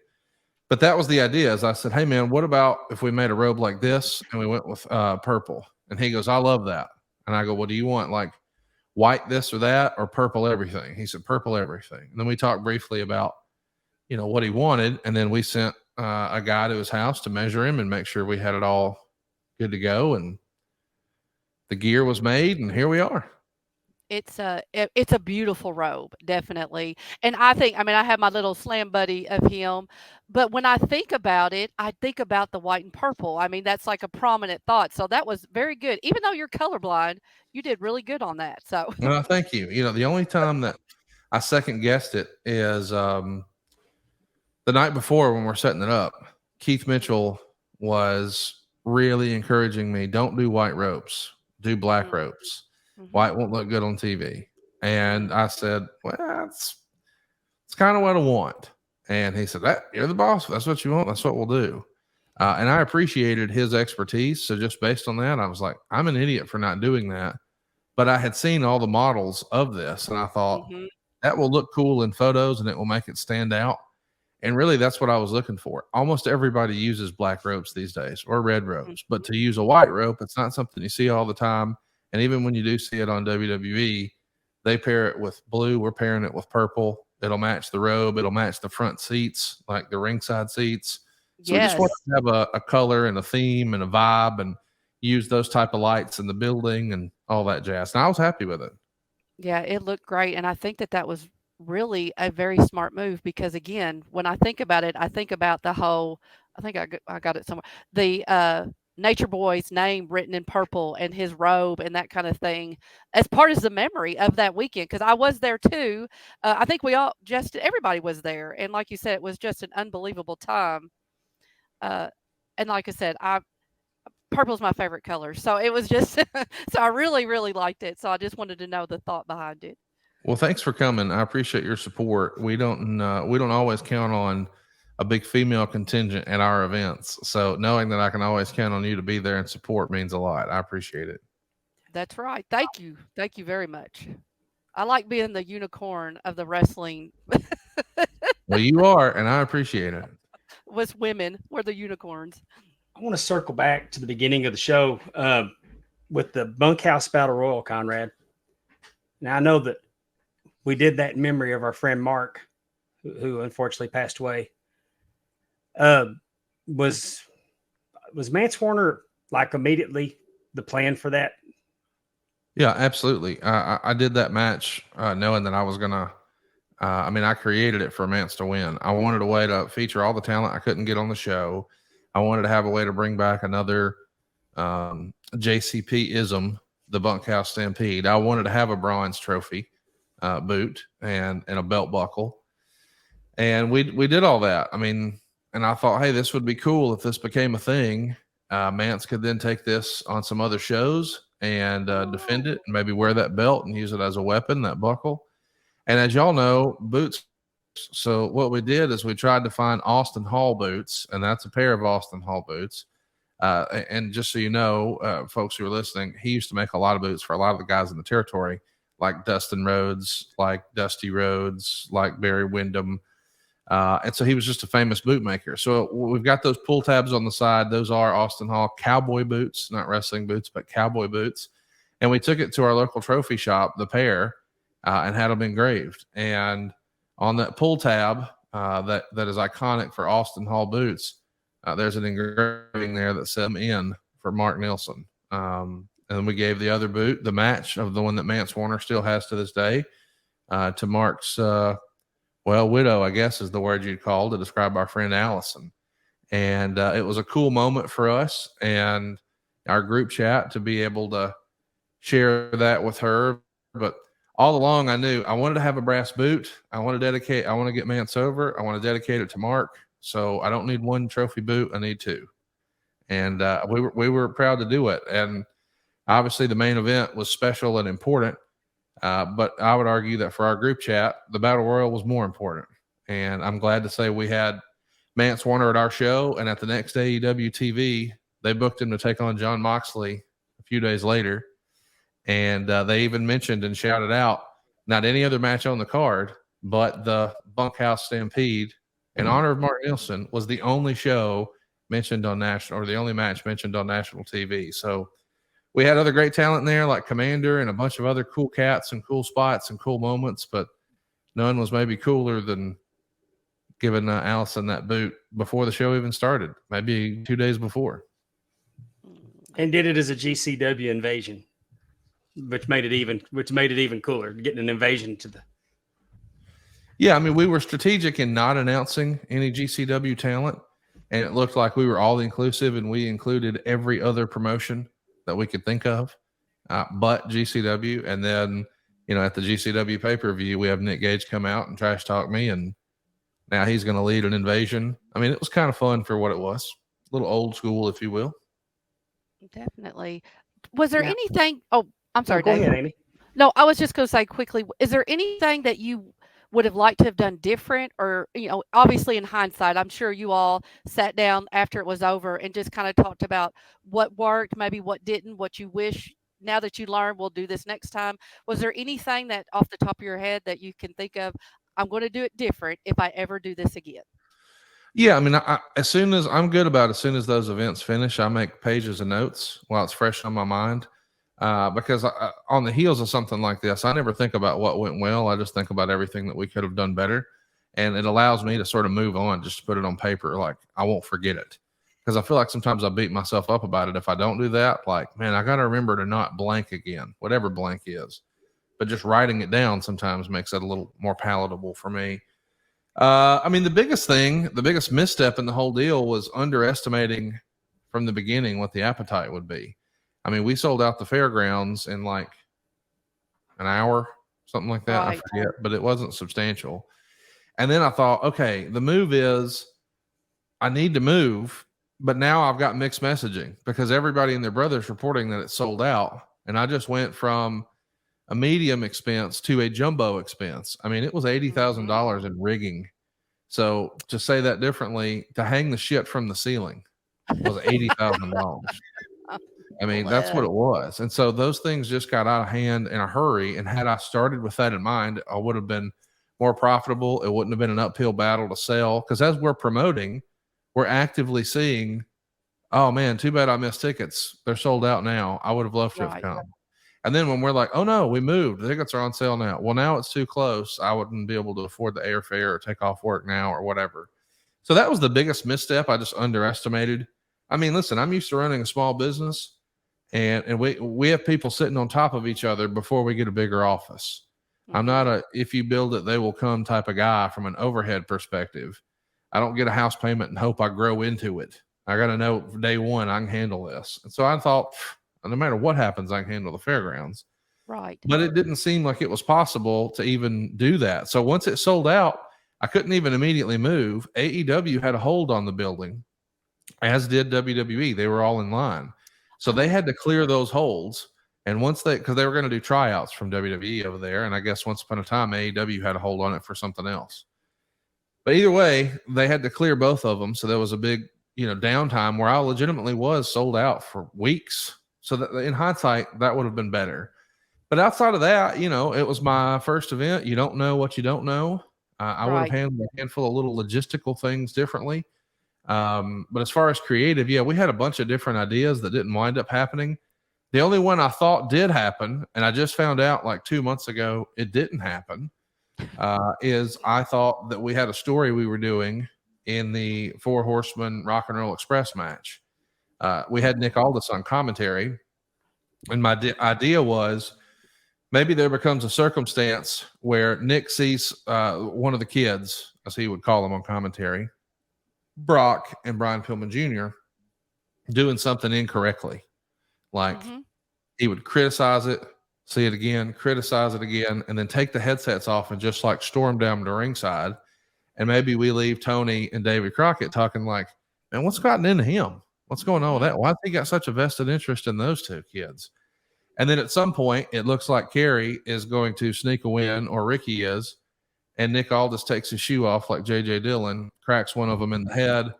But that was the idea. As I said, hey man, what about if we made a robe like this and we went with purple? And he goes, I love that. And I go, well, do you want like white this or that, or purple everything? He said, purple everything. And then we talked briefly about, what he wanted. And then we sent a guy to his house to measure him and make sure we had it all good to go. And the gear was made, and here we are. It's a beautiful robe, definitely. And I have my little slam buddy of him, but when I think about it, I think about the white and purple. I mean, that's like a prominent thought. So that was very good. Even though you're colorblind, you did really good on that. So Well, thank you. The only time that I second guessed it is the night before when we're setting it up. Keith Mitchell was really encouraging me, don't do white robes, do black robes. White won't look good on TV. And I said, well, it's kind of what I want. And he said, you're the boss. That's what you want. That's what we'll do. And I appreciated his expertise. So just based on that, I was like, I'm an idiot for not doing that. But I had seen all the models of this, and I thought that will look cool in photos and it will make it stand out. And really, that's what I was looking for. Almost everybody uses black ropes these days, or red ropes. But to use a white rope, it's not something you see all the time. And even when you do see it on WWE, they pair it with blue. We're pairing it with purple. It'll match the robe. It'll match the front seats, like the ringside seats. So we just want to have a color and a theme and a vibe, and use those type of lights in the building and all that jazz. And I was happy with it. Yeah, it looked great. And I think that was really a very smart move, because again, when I think about it, I think about the whole, I think I got it somewhere. The Nature Boy's name written in purple and his robe and that kind of thing as part of the memory of that weekend. Cause I was there too. I think everybody was there. And like you said, it was just an unbelievable time. And like I said, purple is my favorite color. So it was just, so I really, really liked it. So I just wanted to know the thought behind it. Well, thanks for coming. I appreciate your support. We don't always count on a big female contingent at our events. So knowing that I can always count on you to be there and support means a lot. I appreciate it. That's right. Thank you. Thank you very much. I like being the unicorn of the wrestling. Well, you are, and I appreciate it. Was women. We're the unicorns. I want to circle back to the beginning of the show with the Bunkhouse Battle Royal, Conrad. Now, I know that we did that in memory of our friend Mark, who unfortunately passed away. Was Mance Warner like immediately the plan for that? Yeah, absolutely. I did that match knowing that I was going to, I created it for Mance to win. I wanted a way to feature all the talent I couldn't get on the show. I wanted to have a way to bring back another JCP-ism, the Bunkhouse Stampede. I wanted to have a bronze trophy boot and a belt buckle. And we did all that. And I thought, hey, this would be cool if this became a thing. Mance could then take this on some other shows and defend it, and maybe wear that belt and use it as a weapon, that buckle. And as y'all know, boots. So what we did is we tried to find Austin Hall boots, and that's a pair of Austin Hall boots. And just so you know, folks who are listening, he used to make a lot of boots for a lot of the guys in the territory, like Dustin Rhodes, like Dusty Rhodes, like Barry Windham. And so he was just a famous boot maker. So we've got those pull tabs on the side. Those are Austin Hall cowboy boots, not wrestling boots, but cowboy boots. And we took it to our local trophy shop, the pair, and had them engraved. And on that pull tab that is iconic for Austin Hall boots, there's an engraving there that said in for Mark Nilsson. And we gave the other boot, the match of the one that Mance Warner still has to this day, to Mark's well, widow, I guess is the word you'd call to describe our friend Allison. And it was a cool moment for us and our group chat to be able to share that with her. But all along, I knew I wanted to have a brass boot. I want to get Mance over. I want to dedicate it to Mark. So I don't need one trophy boot. I need two. And we were proud to do it. And obviously, the main event was special and important. But I would argue that for our group chat, the Battle Royal was more important. And I'm glad to say we had Mance Warner at our show. And at the next AEW TV, they booked him to take on Jon Moxley a few days later. And they even mentioned and shouted out, not any other match on the card, but the Bunkhouse Stampede in honor of Mark Nielsen was the only show mentioned on national, or the only match mentioned on national TV. So we had other great talent in there like Commander and a bunch of other cool cats and cool spots and cool moments, but none was maybe cooler than giving Allison that boot before the show even started, maybe 2 days before. And did it as a GCW invasion, which made it even cooler, getting an invasion to the. Yeah, I mean, we were strategic in not announcing any GCW talent, and it looked like we were all inclusive, and we included every other promotion that we could think of, but GCW. And then, at the GCW pay-per-view, we have Nick Gage come out and trash talk me, and now he's going to lead an invasion. I mean, it was kind of fun for what it was, a little old school, if you will. Definitely. Was there anything? Oh, I'm sorry, Go Dave. ahead, Amy. No, I was just going to say quickly, is there anything that you would have liked to have done different? Or, obviously in hindsight, I'm sure you all sat down after it was over and just kind of talked about what worked, maybe what didn't, what you wish now that you learned we'll do this next time. Was there anything that off the top of your head that you can think of, I'm going to do it different if I ever do this again? Yeah, I mean, as soon as those events finish, I make pages of notes while it's fresh on my mind. Because on the heels of something like this, I never think about what went well. I just think about everything that we could have done better. And it allows me to sort of move on, just to put it on paper. Like, I won't forget it. Because I feel like sometimes I beat myself up about it. If I don't do that, like, man, I got to remember to not blank again, whatever blank is. But just writing it down sometimes makes it a little more palatable for me. I mean, the biggest misstep in the whole deal was underestimating from the beginning what the appetite would be. I mean, we sold out the fairgrounds in like an hour, something like that. Right. I forget, but it wasn't substantial. And then I thought, okay, the move is I need to move, but now I've got mixed messaging because everybody and their brother's reporting that it's sold out. And I just went from a medium expense to a jumbo expense. I mean, it was $80,000 in rigging. So to say that differently, to hang the shit from the ceiling was $80,000. I mean, that's what it was. And so those things just got out of hand in a hurry. And had I started with that in mind, I would have been more profitable. It wouldn't have been an uphill battle to sell. Because as we're promoting, we're actively seeing, oh man, too bad I missed tickets. They're sold out now. I would have loved to have come. And then when we're like, oh no, we moved. The tickets are on sale now. Well, now it's too close. I wouldn't be able to afford the airfare or take off work now or whatever. So that was the biggest misstep. I just underestimated. I mean, listen, I'm used to running a small business. And we have people sitting on top of each other before we get a bigger office. I'm not a if you build it, they will come type of guy from an overhead perspective. I don't get a house payment and hope I grow into it. I got to know day one I can handle this. And so I thought, no matter what happens, I can handle the fairgrounds. Right. But it didn't seem like it was possible to even do that. So once it sold out, I couldn't even immediately move. AEW had a hold on the building, as did WWE. They were all in line. So they had to clear those holds. And because they were going to do tryouts from WWE over there. And I guess once upon a time, AEW had a hold on it for something else. But either way, they had to clear both of them. So there was a big, downtime where I legitimately was sold out for weeks. So that in hindsight, that would have been better. But outside of that, it was my first event. You don't know what you don't know. I would have handled a handful of little logistical things differently. But as far as creative, we had a bunch of different ideas that didn't wind up happening. The only one I thought did happen, and I just found out like 2 months ago, it didn't happen, is I thought that we had a story we were doing in the 4 Horsemen Rock and Roll Express match. We had Nick Aldis on commentary, and my idea was maybe there becomes a circumstance where Nick sees one of the kids, as he would call them on commentary, Brock and Brian Pillman Jr., doing something incorrectly. Like he would criticize it, see it again, criticize it again, and then take the headsets off and just like storm down to ringside. And maybe we leave Tony and David Crockett talking like, man, what's gotten into him? What's going on with that? Why has he got such a vested interest in those two kids? And then at some point, it looks like Kerry is going to sneak a win, or Ricky is, and Nick Aldis takes his shoe off like J.J. Dillon, cracks one of them in the head.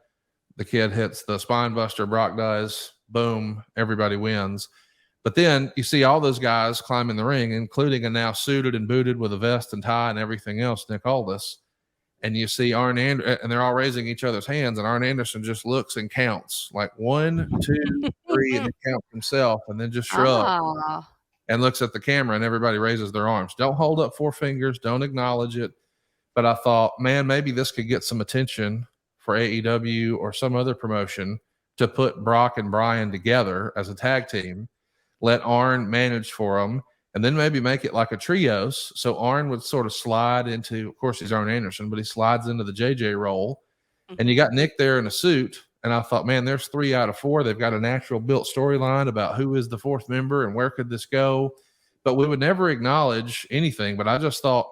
The kid hits the spine buster. Brock does. Boom. Everybody wins. But then you see all those guys climbing the ring, including a now suited and booted with a vest and tie and everything else, Nick Aldis. And you see Arn Anderson, and they're all raising each other's hands, and Arn Anderson just looks and counts like 1, 2, 3, and then counts himself, and then just shrugs and looks at the camera, and everybody raises their arms. Don't hold up 4 fingers. Don't acknowledge it. But I thought, man, maybe this could get some attention for AEW or some other promotion to put Brock and Brian together as a tag team, let Arn manage for them, and then maybe make it like a trios. So Arn would sort of slide into, of course, he's Arn Anderson, but he slides into the JJ role. And you got Nick there in a suit. And I thought, man, there's 3 out of 4. They've got a natural built storyline about who is the 4th member and where could this go. But we would never acknowledge anything. But I just thought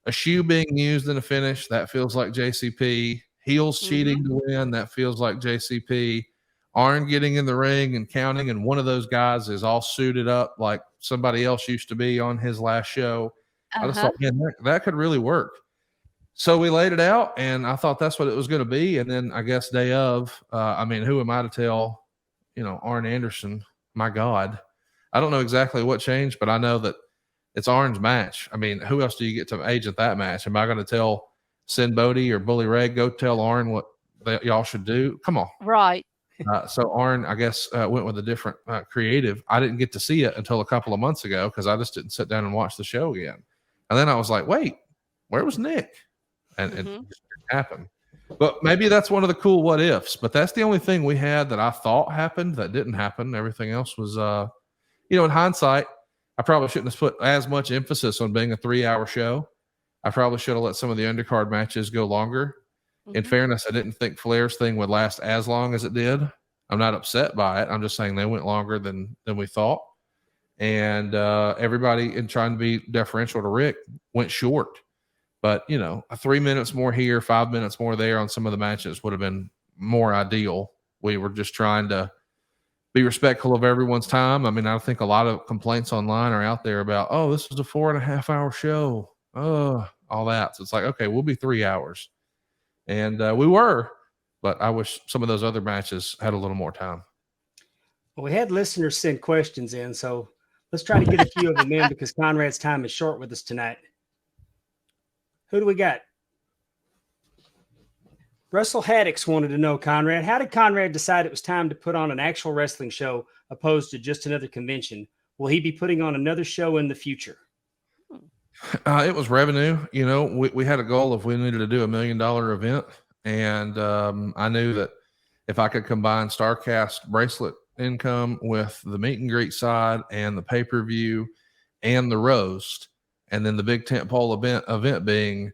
a shoe being used in a finish, that feels like JCP. Heels cheating to win, that feels like JCP. Arn getting in the ring and counting, and one of those guys is all suited up like somebody else used to be on his last show. I just thought, man, that could really work. So we laid it out, and I thought that's what it was going to be. And then I guess day of, I mean, who am I to tell, Arn Anderson, my God. I don't know exactly what changed, but I know that it's Arn's match. I mean, who else do you get to agent that match? Am I going to tell Sin Bodie or Bully Ray, go tell Arn what y'all should do? Come on. Right. So Arn, I guess, went with a different creative. I didn't get to see it until a couple of months ago because I just didn't sit down and watch the show again. And then I was like, wait, where was Nick? And it just didn't happen. But maybe that's one of the cool what ifs. But that's the only thing we had that I thought happened that didn't happen. Everything else was, in hindsight, I probably shouldn't have put as much emphasis on being a 3-hour show. I probably should have let some of the undercard matches go longer. In fairness, I didn't think Flair's thing would last as long as it did. I'm not upset by it. I'm just saying they went longer than we thought. And everybody, in trying to be deferential to Rick, went short. But, 3 minutes more here, 5 minutes more there on some of the matches would have been more ideal. We were just trying to be respectful of everyone's time. I mean, I think a lot of complaints online are out there about, oh, this was a 4.5-hour show. Oh, all that. So it's like, okay, we'll be 3 hours. And we were, but I wish some of those other matches had a little more time. Well, we had listeners send questions in, so let's try to get a few of them in because Conrad's time is short with us tonight. Who do we got? Russell Haddix wanted to know, Conrad, how did Conrad decide it was time to put on an actual wrestling show opposed to just another convention? Will he be putting on another show in the future? It was revenue. We had a goal of we needed to do $1 million event. And I knew that if I could combine StarCast bracelet income with the meet and greet side and the pay-per-view and the roast, and then the big tentpole event being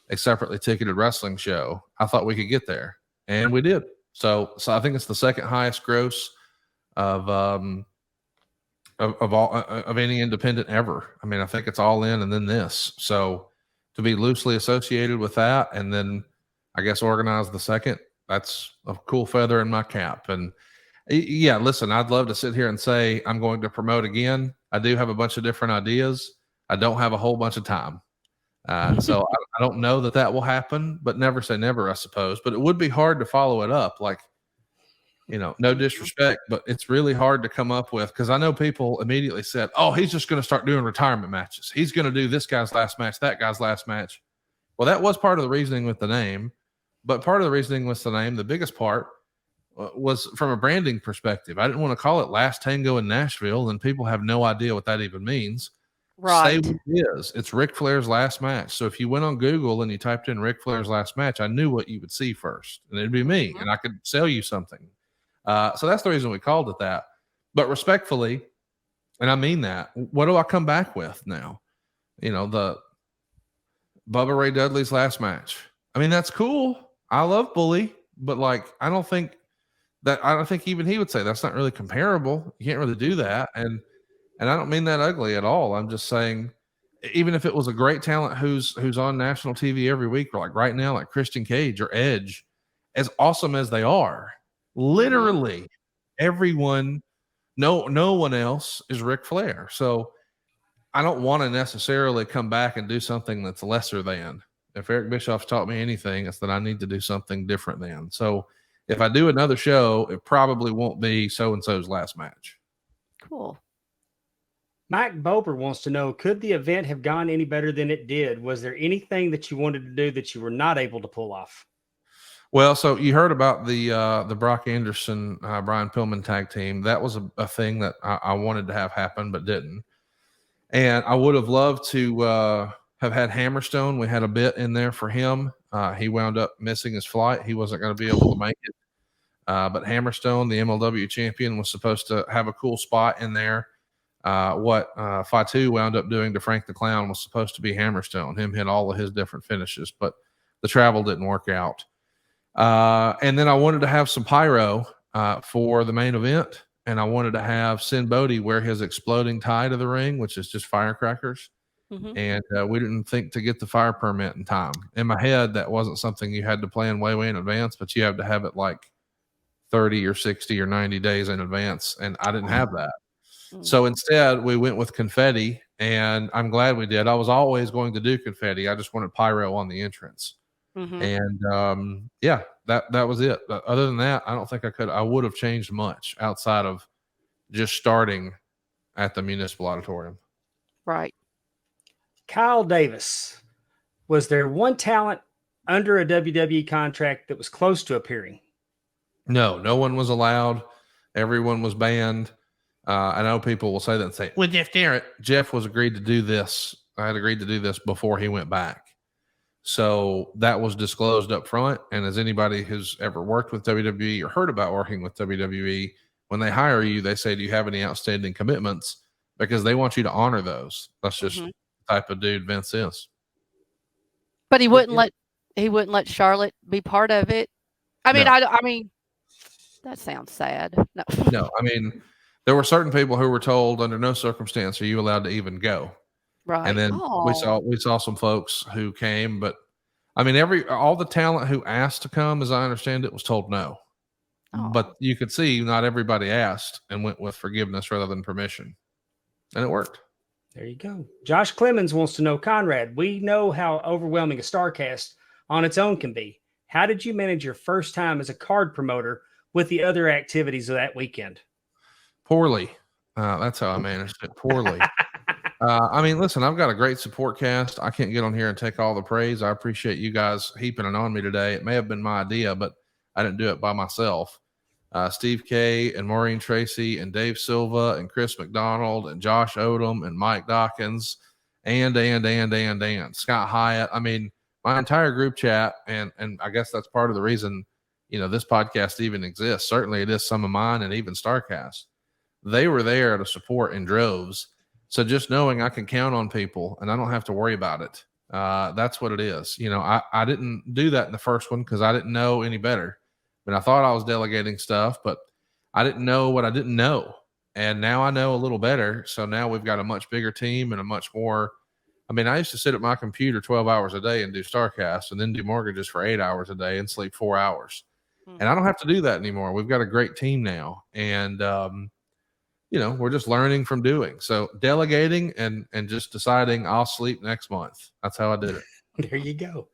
a separately ticketed wrestling show, I thought we could get there. And we did. So I think it's the second highest gross of any independent ever. I mean, I think it's All In and then this. So to be loosely associated with that and then I guess organize the second, that's a cool feather in my cap. And yeah, listen, I'd love to sit here and say I'm going to promote again. I do have a bunch of different ideas. I don't have a whole bunch of time. So I don't know that will happen, but never say never, I suppose. But it would be hard to follow it up. Like, no disrespect, but it's really hard to come up with, because I know people immediately said, oh, he's just going to start doing retirement matches. He's going to do this guy's last match, that guy's last match. Well, that was part of the reasoning with the name, but part of the reasoning with the name, the biggest part was from a branding perspective. I didn't want to call it Last Tango in Nashville, and people have no idea what that even means. Right. Say what it is. It's Ric Flair's last match. So if you went on Google and you typed in Ric Flair's last match, I knew what you would see first, and it'd be me, and I could sell you something. So that's the reason we called it that. But respectfully, And I mean that. What do I come back with now? The Bubba Ray Dudley's last match. I mean, that's cool. I love Bully, but like, I don't think even he would say that's not really comparable. You can't really do that. And I don't mean that ugly at all. I'm just saying, even if it was a great talent who's on national TV every week, or like right now, like Christian Cage or Edge, as awesome as they are, literally everyone, no one else is Ric Flair. So I don't want to necessarily come back and do something that's lesser than. If Eric Bischoff's taught me anything, it's that I need to do something different than. So if I do another show, it probably won't be so-and-so's last match. Cool. Mike Bober wants to know, could the event have gone any better than it did? Was there anything that you wanted to do that you were not able to pull off? Well, so you heard about the Brock Anderson, Brian Pillman tag team. That was a thing that I wanted to have happen, but didn't. And I would have loved to have had Hammerstone. We had a bit in there for him. He wound up missing his flight. He wasn't going to be able to make it. But Hammerstone, the MLW champion, was supposed to have a cool spot in there. What Fatu wound up doing to Frank the Clown was supposed to be Hammerstone. Him hit all of his different finishes, but the travel didn't work out. And then I wanted to have some pyro for the main event. And I wanted to have Sin Bodhi wear his exploding tie to the ring, which is just firecrackers. Mm-hmm. And we didn't think to get the fire permit in time. In my head, that wasn't something you had to plan way in advance, but you have to have it like 30 or 60 or 90 days in advance. And I didn't have that. Mm-hmm. So instead, we went with confetti, and I'm glad we did. I was always going to do confetti. I just wanted pyro on the entrance. Mm-hmm. And that was it. But other than that, I don't think I would have changed much outside of just starting at the Municipal Auditorium. Right. Kyle Davis, was there one talent under a WWE contract that was close to appearing? No one was allowed. Everyone was banned. I know people will say that and say, well, Jeff Jarrett. Jeff was agreed to do this. I had agreed to do this before he went back. So that was disclosed up front. And as anybody who's ever worked with WWE or heard about working with WWE, when they hire you, they say, do you have any outstanding commitments? Because they want you to honor those. That's just the type of dude Vince is. But he wouldn't let Charlotte be part of it. I mean, No. I mean, that sounds sad. No, I mean, there were certain people who were told under no circumstance are you allowed to even go. Right. And then we saw some folks who came, but I mean, all the talent who asked to come, as I understand it, was told no. But you could see not everybody asked and went with forgiveness rather than permission. And it worked. There you go. Josh Clemens wants to know, Conrad, we know how overwhelming a StarCast on its own can be. How did you manage your first time as a card promoter with the other activities of that weekend? Poorly. That's how I managed it. Poorly. I mean, listen, I've got a great support cast. I can't get on here and take all the praise. I appreciate you guys heaping it on me today. It may have been my idea, but I didn't do it by myself. Steve K and Maureen Tracy and Dave Silva and Chris McDonald and Josh Odom and Mike Dawkins and Scott Hyatt. I mean, my entire group chat, and I guess that's part of the reason, this podcast even exists. Certainly it is some of mine and even StarCast. They were there to support in droves. So just knowing I can count on people and I don't have to worry about it. That's what it is. I didn't do that in the first one because I didn't know any better. But I thought I was delegating stuff, but I didn't know what I didn't know. And now I know a little better. So now we've got a much bigger team and a much more. I mean, I used to sit at my computer 12 hours a day and do StarCast and then do mortgages for 8 hours a day and sleep 4 hours. And I don't have to do that anymore. We've got a great team now. And, we're just learning from doing. So delegating and just deciding I'll sleep next month. That's how I did it. There you go.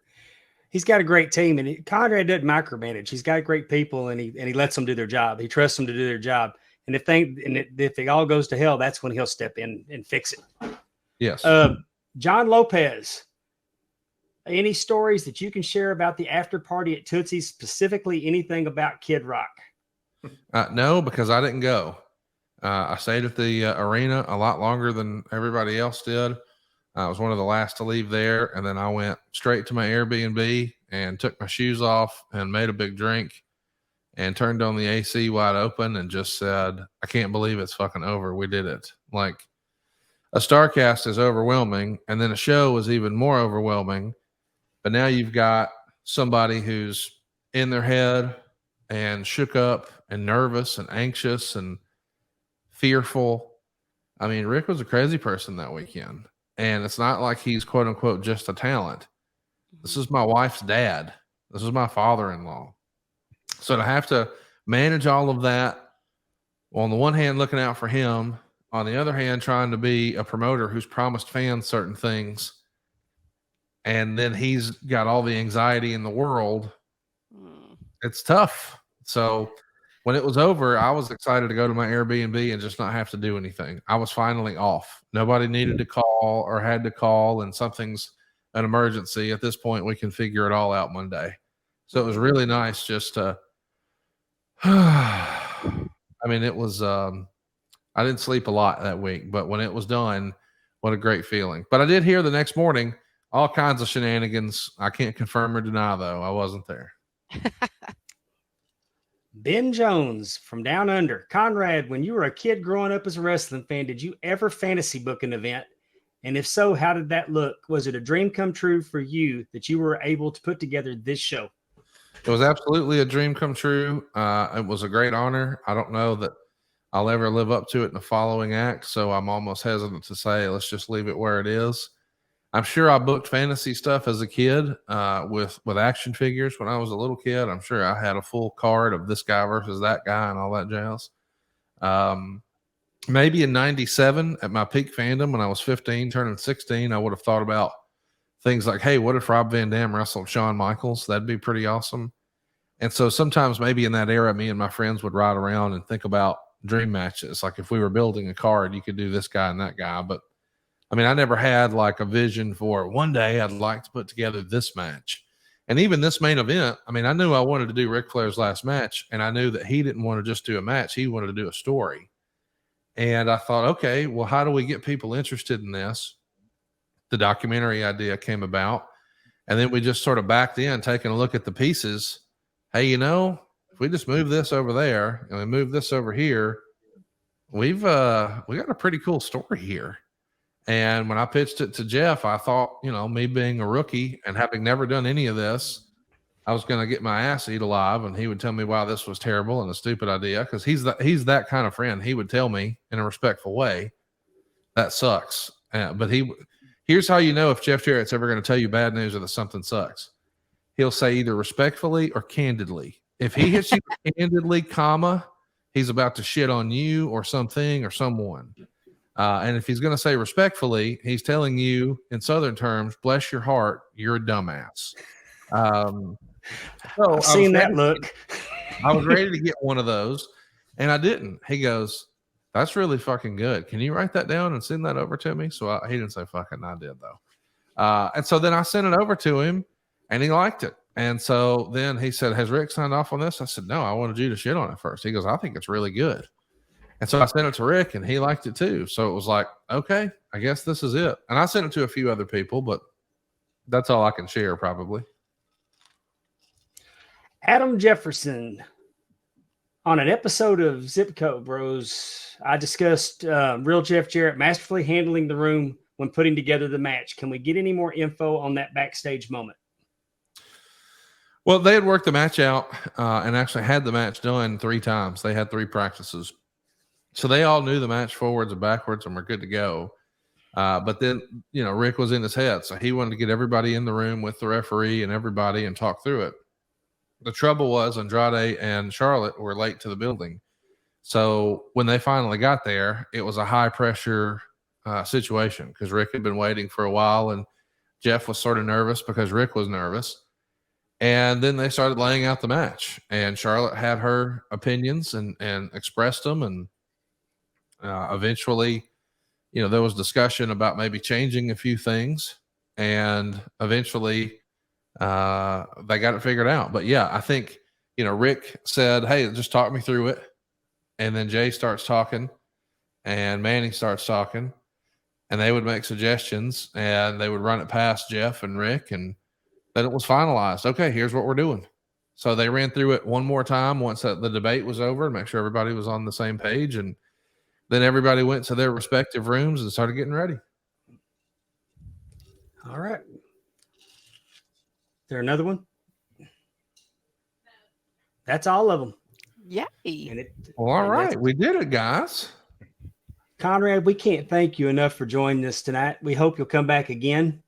He's got a great team, and Conrad doesn't micromanage. He's got great people, and he lets them do their job. He trusts them to do their job. And if it all goes to hell, that's when he'll step in and fix it. Yes. John Lopez, any stories that you can share about the after party at Tootsie's, specifically anything about Kid Rock? No, because I didn't go. I stayed at the arena a lot longer than everybody else did. I was one of the last to leave there, and then I went straight to my Airbnb and took my shoes off and made a big drink and turned on the AC wide open and just said, I can't believe it's fucking over. We did it. Like a star cast is overwhelming, and then a show is even more overwhelming. But now you've got somebody who's in their head and shook up and nervous and anxious and fearful. I mean, Rick was a crazy person that weekend. And it's not like he's quote unquote just a talent. This is my wife's dad. This is my father-in-law. So to have to manage all of that, on the one hand, looking out for him, on the other hand, trying to be a promoter who's promised fans certain things, and then he's got all the anxiety in the world, it's tough. So when it was over, I was excited to go to my Airbnb and just not have to do anything. I was finally off. Nobody needed to call or had to call, and something's an emergency. At this point, we can figure it all out Monday. So it was really nice just to, I mean, it was, I didn't sleep a lot that week, but when it was done, what a great feeling. But I did hear the next morning all kinds of shenanigans. I can't confirm or deny, though. I wasn't there. Ben Jones from Down Under. Conrad, when you were a kid growing up as a wrestling fan, did you ever fantasy book an event? And if so, how did that look? Was it a dream come true for you that you were able to put together this show? It was absolutely a dream come true. It was a great honor. I don't know that I'll ever live up to it in the following act, so I'm almost hesitant to say, let's just leave it where it is. I'm sure I booked fantasy stuff as a kid with action figures when I was a little kid. I'm sure I had a full card of this guy versus that guy and all that jazz. Maybe in 97 at my peak fandom when I was 15, turning 16, I would have thought about things like, hey, what if Rob Van Dam wrestled Shawn Michaels? That'd be pretty awesome. And so sometimes maybe in that era, me and my friends would ride around and think about dream matches. Like if we were building a card, you could do this guy and that guy. But I mean, I never had like a vision for one day I'd like to put together this match. And even this main event, I mean, I knew I wanted to do Ric Flair's last match, and I knew that he didn't want to just do a match. He wanted to do a story. And I thought, okay, well, how do we get people interested in this? The documentary idea came about. And then we just sort of backed in, taking a look at the pieces. Hey, you know, if we just move this over there and we move this over here, we got a pretty cool story here. And when I pitched it to Jeff, I thought, you know, me being a rookie and having never done any of this, I was going to get my ass eat alive, and he would tell me why this was terrible and a stupid idea, because he's that kind of friend. He would tell me in a respectful way, that sucks. But here's how you know if Jeff Jarrett's ever going to tell you bad news or that something sucks. He'll say either respectfully or candidly. If he hits you candidly, comma, he's about to shit on you or something or someone. And if he's going to say respectfully, he's telling you in Southern terms, bless your heart, you're a dumbass. So I've seen that look. I was ready to get one of those, and I didn't. He goes, that's really fucking good. Can you write that down and send that over to me? So he didn't say fucking, I did though. And so then I sent it over to him, and he liked it. And so then he said, has Rick signed off on this? I said, no, I wanted you to shit on it first. He goes, I think it's really good. And so I sent it to Rick, and he liked it too. So it was like, okay, I guess this is it. And I sent it to a few other people, but that's all I can share probably. Adam Jefferson. On an episode of Zip Code Bros, I discussed real Jeff Jarrett masterfully handling the room when putting together the match. Can we get any more info on that backstage moment? Well, they had worked the match out and actually had the match done 3 times. They had 3 practices. So they all knew the match forwards and backwards and were good to go. But then, you know, Rick was in his head. So he wanted to get everybody in the room with the referee and everybody and talk through it. The trouble was Andrade and Charlotte were late to the building. So when they finally got there, it was a high pressure situation because Rick had been waiting for a while and Jeff was sort of nervous because Rick was nervous. And then they started laying out the match, and Charlotte had her opinions and expressed them. And eventually, you know, there was discussion about maybe changing a few things, and eventually they got it figured out. But yeah, I think, you know, Rick said, hey, just talk me through it. And then Jay starts talking and Manny starts talking, and they would make suggestions and they would run it past Jeff and Rick, and then it was finalized. Okay, here's what we're doing. So they ran through it one more time once the debate was over and make sure everybody was on the same page. And then everybody went to their respective rooms and started getting ready. All right. There another one? That's all of them. Yay. Well, all right. We did it, guys. Conrad, we can't thank you enough for joining us tonight. We hope you'll come back again.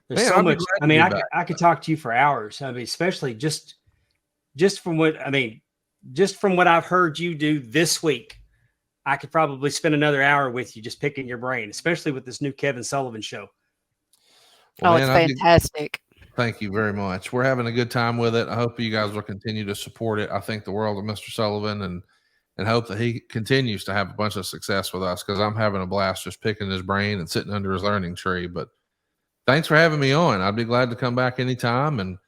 There's Man, so I'll be much. glad to I mean, be I back. I could talk to you for hours. I mean, especially just from what just from what I've heard you do this week. I could probably spend another hour with you just picking your brain, especially with this new Kevin Sullivan show. Well, It's man, fantastic. thank you very much. We're having a good time with it. I hope you guys will continue to support it. I think the world of Mr. Sullivan and hope that he continues to have a bunch of success with us, because I'm having a blast just picking his brain and sitting under his learning tree. But thanks for having me on. I'd be glad to come back anytime. And,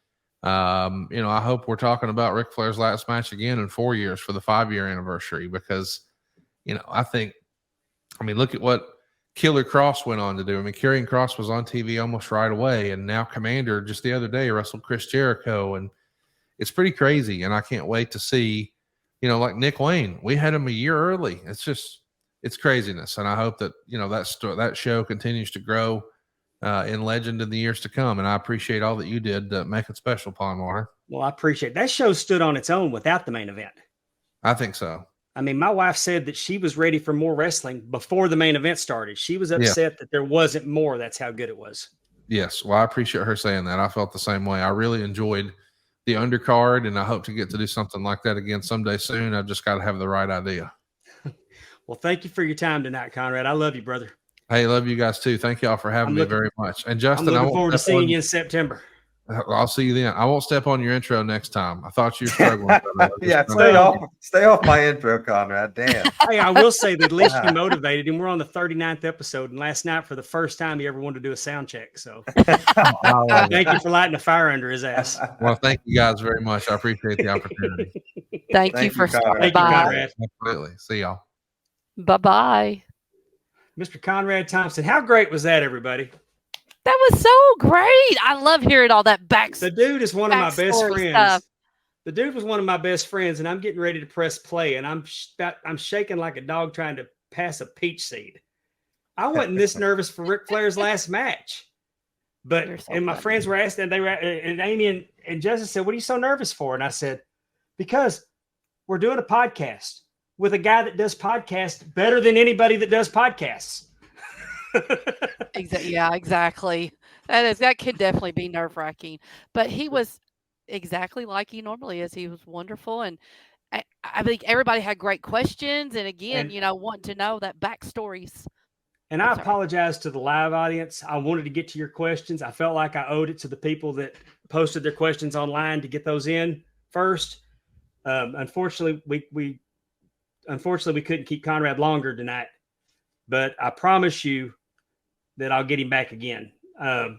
I hope we're talking about Ric Flair's last match again in 4 years for the 5-year anniversary, because, look at what Killer Cross went on to do. I mean, Karrion Kross was on TV almost right away, and now Commander just the other day wrestled Chris Jericho, and it's pretty crazy. And I can't wait to see, like Nick Wayne, we had him a year early. It's craziness, and I hope that that show continues to grow in legend in the years to come. And I appreciate all that you did to make it special, Pondwater. Well, I appreciate it. That show stood on its own without the main event. I think so. I mean, my wife said that she was ready for more wrestling before the main event started. She was upset that there wasn't more. That's how good it was. Yes. Well, I appreciate her saying that. I felt the same way. I really enjoyed the undercard, and I hope to get to do something like that again someday soon. I've just got to have the right idea. Well, thank you for your time tonight, Conrad. I love you, brother. Hey, love you guys too. Thank y'all for having me very much. And Justin, I'm looking forward to seeing you in September. I'll see you then. I won't step on your intro next time. I thought you were struggling. Yeah, stay off my intro, Conrad. Damn. Hey, I will say that at least you motivated him. We're on the 39th episode, and last night for the first time he ever wanted to do a sound check. So thank you for lighting a fire under his ass. Well, thank you guys very much. I appreciate the opportunity. Thank you for stopping Thank you, by. Conrad. Absolutely. See y'all. Bye-bye. Mr. Conrad Thompson. How great was that, everybody? That was so great. I love hearing all that The dude is one of my best backstory friends. stuff. The dude was one of my best friends, and I'm getting ready to press play, and I'm shaking like a dog trying to pass a peach seed. I wasn't this nervous for Ric Flair's last match, but You're so and my funny. friends were asking, and Amy and Justin said, "What are you so nervous for?" And I said, "Because we're doing a podcast with a guy that does podcasts better than anybody that does podcasts." Yeah, exactly. That could definitely be nerve-wracking. But he was exactly like he normally is. He was wonderful, and I think everybody had great questions. And again, wanting to know that backstories. And I apologize to the live audience. I wanted to get to your questions. I felt like I owed it to the people that posted their questions online to get those in first. Unfortunately, we couldn't keep Conrad longer tonight, but I promise you that I'll get him back again. I've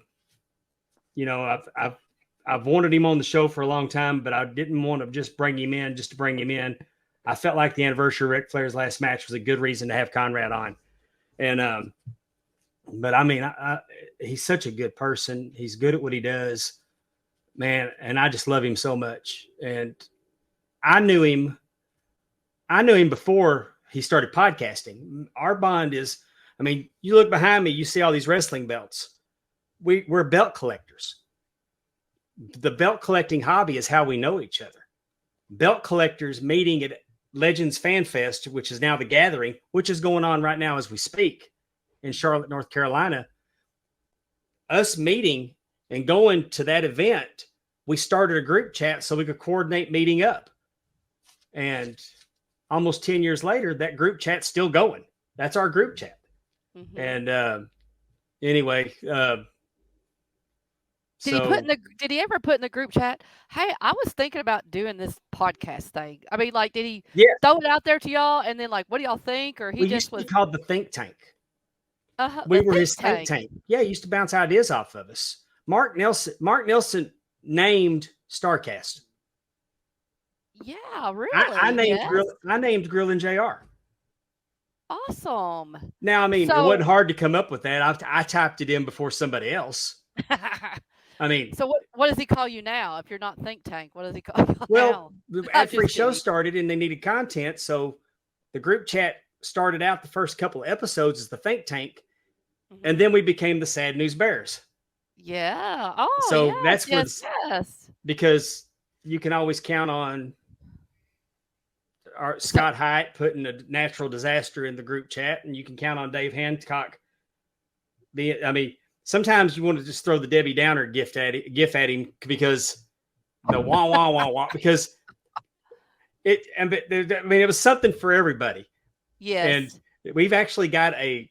wanted him on the show for a long time, but I didn't want to just bring him in just to bring him in. I felt like the anniversary of Ric Flair's last match was a good reason to have Conrad on. And, but I mean, he's such a good person. He's good at what he does, man. And I just love him so much. And I knew him before he started podcasting. Our bond is, I mean, you look behind me, you see all these wrestling belts. We're belt collectors. The belt collecting hobby is how we know each other. Belt collectors meeting at Legends Fan Fest, which is now the Gathering, which is going on right now as we speak in Charlotte, North Carolina. Us meeting and going to that event, we started a group chat so we could coordinate meeting up. And almost 10 years later, that group chat's still going. That's our group chat. Mm-hmm. And anyway, Did he ever put in the group chat, "Hey, I was thinking about doing this podcast thing"? I mean, like, did he throw it out there to y'all and then like, what do y'all think? Or he just was called the think tank. We were his think tank. Yeah, he used to bounce ideas off of us. Mark Nelson named Starcast. Yeah, really. I named Grill and JR. Awesome. Now, I mean, it wasn't hard to come up with that. I typed it in before somebody else. I mean, so what does he call you now? If you're not think tank, what does he call you now? Well, after the show started and they needed content, so the group chat started out the first couple of episodes as the think tank, Mhm. and then we became the Sad News Bears. Yeah. Oh, So yes, that's where yes. because you can always count on our So, Scott Hyatt putting a natural disaster in the group chat, and you can count on Dave Hancock. I mean, sometimes you want to just throw the Debbie Downer gif at him because the wah wah wah wah because it was something for everybody. And yes. we've actually got a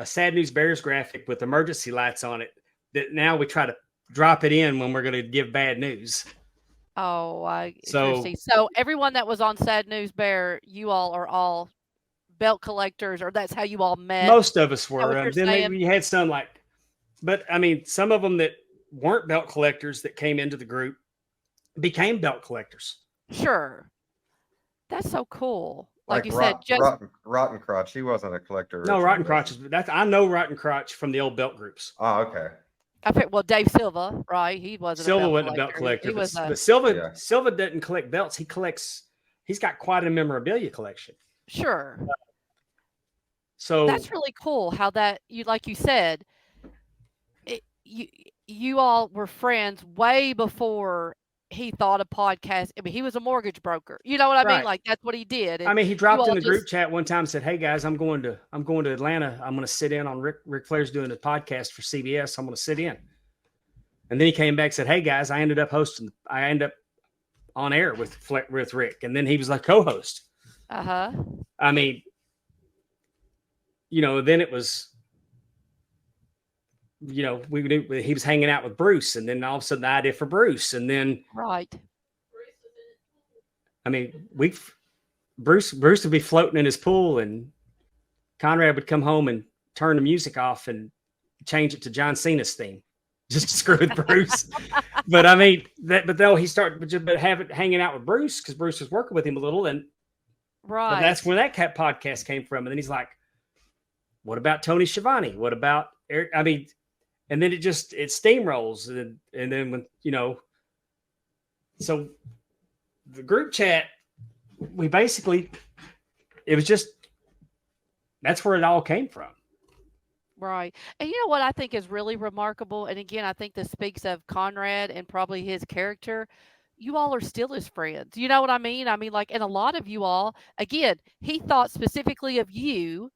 Sad News Bears graphic with emergency lights on it that now we try to drop it in when we're going to give bad news. Oh, So interesting. So everyone that was on Sad News Bear, you all are all belt collectors, or that's how you all met. most of us Is that were. what you're Then saying? we had some but I mean, some of them that weren't belt collectors that came into the group became belt collectors. Sure. That's so cool. Like you said, Rot, just Rotten Crotch. He wasn't a collector. No, originally, Rotten was Crotch he? is I know Rotten Crotch from the old belt groups. Oh, okay. well, Dave Silva, right? He wasn't Silva a belt wasn't collector. a belt collector, He was but Silva Yeah. Silva doesn't collect belts. He's got quite a memorabilia collection. sure. So That's really cool how that like you said, you all were friends way before he thought a podcast. I mean, he was a mortgage broker. You know what I mean? Right. Like that's what he did. I mean, he you dropped in all the group just chat one time and said, "Hey guys, I'm going to Atlanta. I'm going to sit in on Ric Flair'S doing a podcast for CBS. I'm going to sit in." And then he came back and said, "Hey guys, I ended up on air with Rick." And then he was like co-host. uh-huh. I mean, then it was, he was hanging out with Bruce, and then all of a sudden the idea for Bruce, and then Right. I mean, Bruce would be floating in his pool, and Conrad would come home and turn the music off and change it to John Cena's theme, just to screw with Bruce. But I mean, he started hanging out with Bruce because Bruce was working with him a little, and Right. but that's where that podcast came from. And then he's like, "What about Tony Schiavone? What about Eric?" I mean, and then it steamrolls, and then when so the group chat, it was just, that's where it all came from. Right. And you know what I think is really remarkable? And again, I think this speaks of Conrad and probably his character. You all are still his friends. You know what I mean? I mean, like, and a lot of you all, again, he thought specifically of you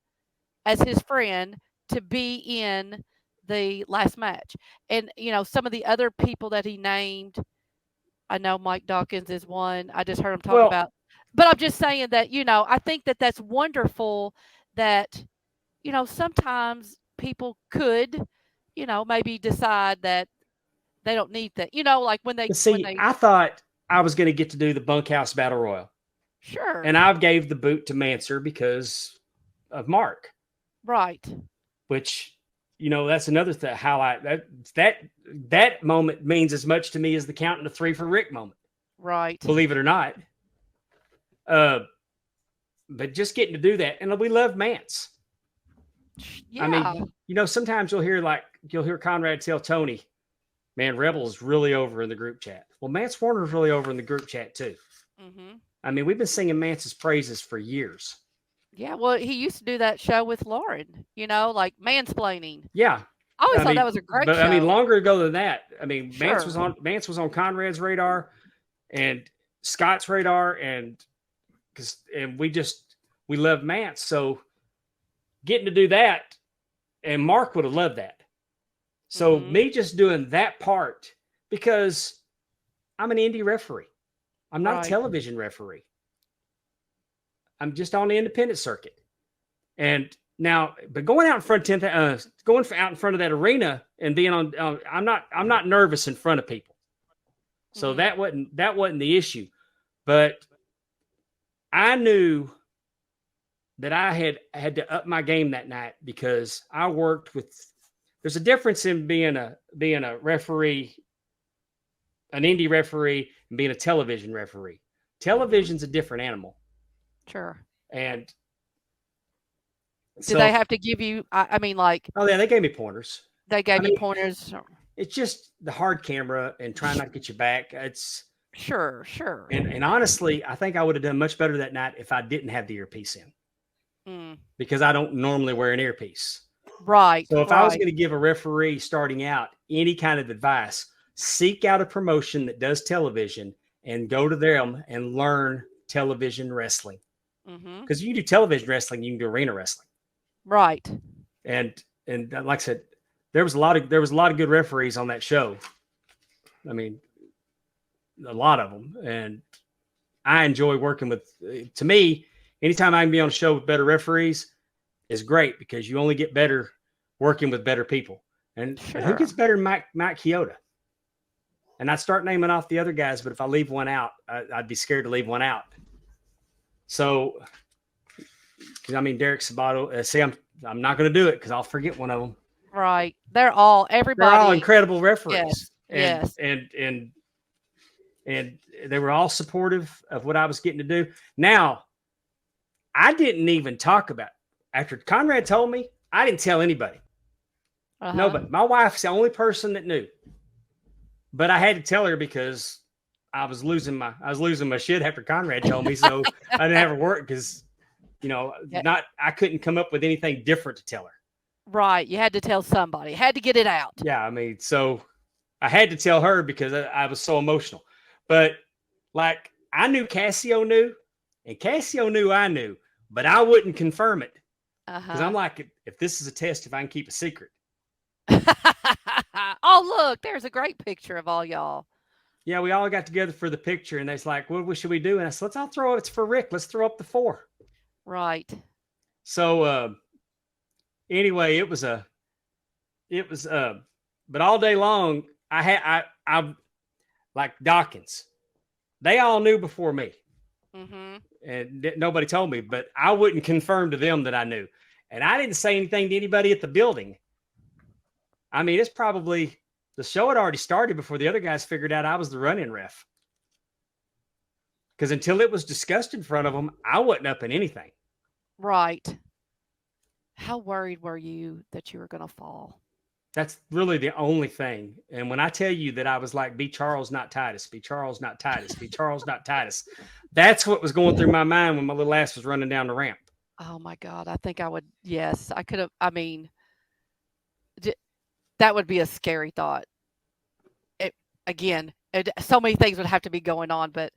as his friend to be in the last match. And, some of the other people that he named, I know Mike Dawkins is one. I just heard him talk about. But I'm just saying that, I think that that's wonderful that, sometimes people could, maybe decide that they don't need that. Like when they I thought I was going to get to do the Bunkhouse Battle Royal. Sure. And I gave the boot to Manser because of Mark. Right. Which, that's another highlight. That moment means as much to me as the counting to 3 for Rick moment. Right. Believe it or not. But just getting to do that. And we love Mance. Yeah. I mean, sometimes you'll hear Conrad tell Tony, "Man, Rebel's really over in the group chat." Well, Mance Warner's really over in the group chat too. Mm-hmm. I mean, we've been singing Mance's praises for years. Yeah, well, he used to do that show with Lauren, like mansplaining. Yeah. I always thought that was a great show. I mean, longer ago than that. I mean, Sure. Mance was on Conrad's radar and Scott's radar, and we love Mance. So getting to do that, and Mark would have loved that. So me just doing that part, because I'm an indie referee. I'm not a television referee. I'm just on the independent circuit. And now, but going out in front of out in front of that arena and being on, I'm not nervous in front of people. So that wasn't the issue. But I knew that I had to up my game that night because I worked with. There's a difference in being a referee, an indie referee, and being a television referee. Television's a different animal. Sure. And did they have to give you? I mean, like. Oh yeah, they gave me pointers. They gave you pointers. It's just the hard camera and trying not to get you back. It's sure. And honestly, I think I would have done much better that night if I didn't have the earpiece in. because I don't normally wear an earpiece. Right. So if I was right. going to give a referee starting out any kind of advice, seek out a promotion that does television and go to them and learn television wrestling. Because you can do television wrestling, you can do arena wrestling. Right. And like I said, there was a lot of good referees on that show. I mean, a lot of them. And I enjoy working with, to me, anytime I can be on a show with better referees is great because you only get better working with better people. And who gets better than Mike Chioda? And I'd start naming off the other guys, but if I leave one out, I'd be scared to leave one out. So, I mean, Derek Sabato, see, I'm not going to do it because I'll forget one of them. Right. They're all incredible referees. Yes. And they were all supportive of what I was getting to do. Now, I didn't even talk about, after Conrad told me, I didn't tell anybody. Nobody. My wife's the only person that knew. But I had to tell her because I was losing my shit after Conrad told me. So I didn't have her work because, I couldn't come up with anything different to tell her. Right. You had to tell somebody. Had to get it out. Yeah. I mean, so I had to tell her because I was so emotional. But like I knew Cassio knew, and Cassio knew I knew, but I wouldn't confirm it. Because I'm like, if this is a test, if I can keep a secret. Oh, look, there's a great picture of all y'all. Yeah, we all got together for the picture, and they're like, what should we do? And I said, let's all throw it. It's for Rick. Let's throw up the 4. Right. So anyway, but all day long, I like Dawkins. They all knew before me. And nobody told me, but I wouldn't confirm to them that I knew. And I didn't say anything to anybody at the building. I mean, it's probably the show had already started before the other guys figured out I was the run-in ref. Because until it was discussed in front of them, I wasn't up in anything. Right. How worried were you that you were going to fall? That's really the only thing. And when I tell you that I was like, be Charles, not Titus, be Charles, not Titus, be Charles, not Titus. That's what was going through my mind when my little ass was running down the ramp. Oh my God. I think I would. Yes, I could have. I mean, that would be a scary thought. So many things would have to be going on, but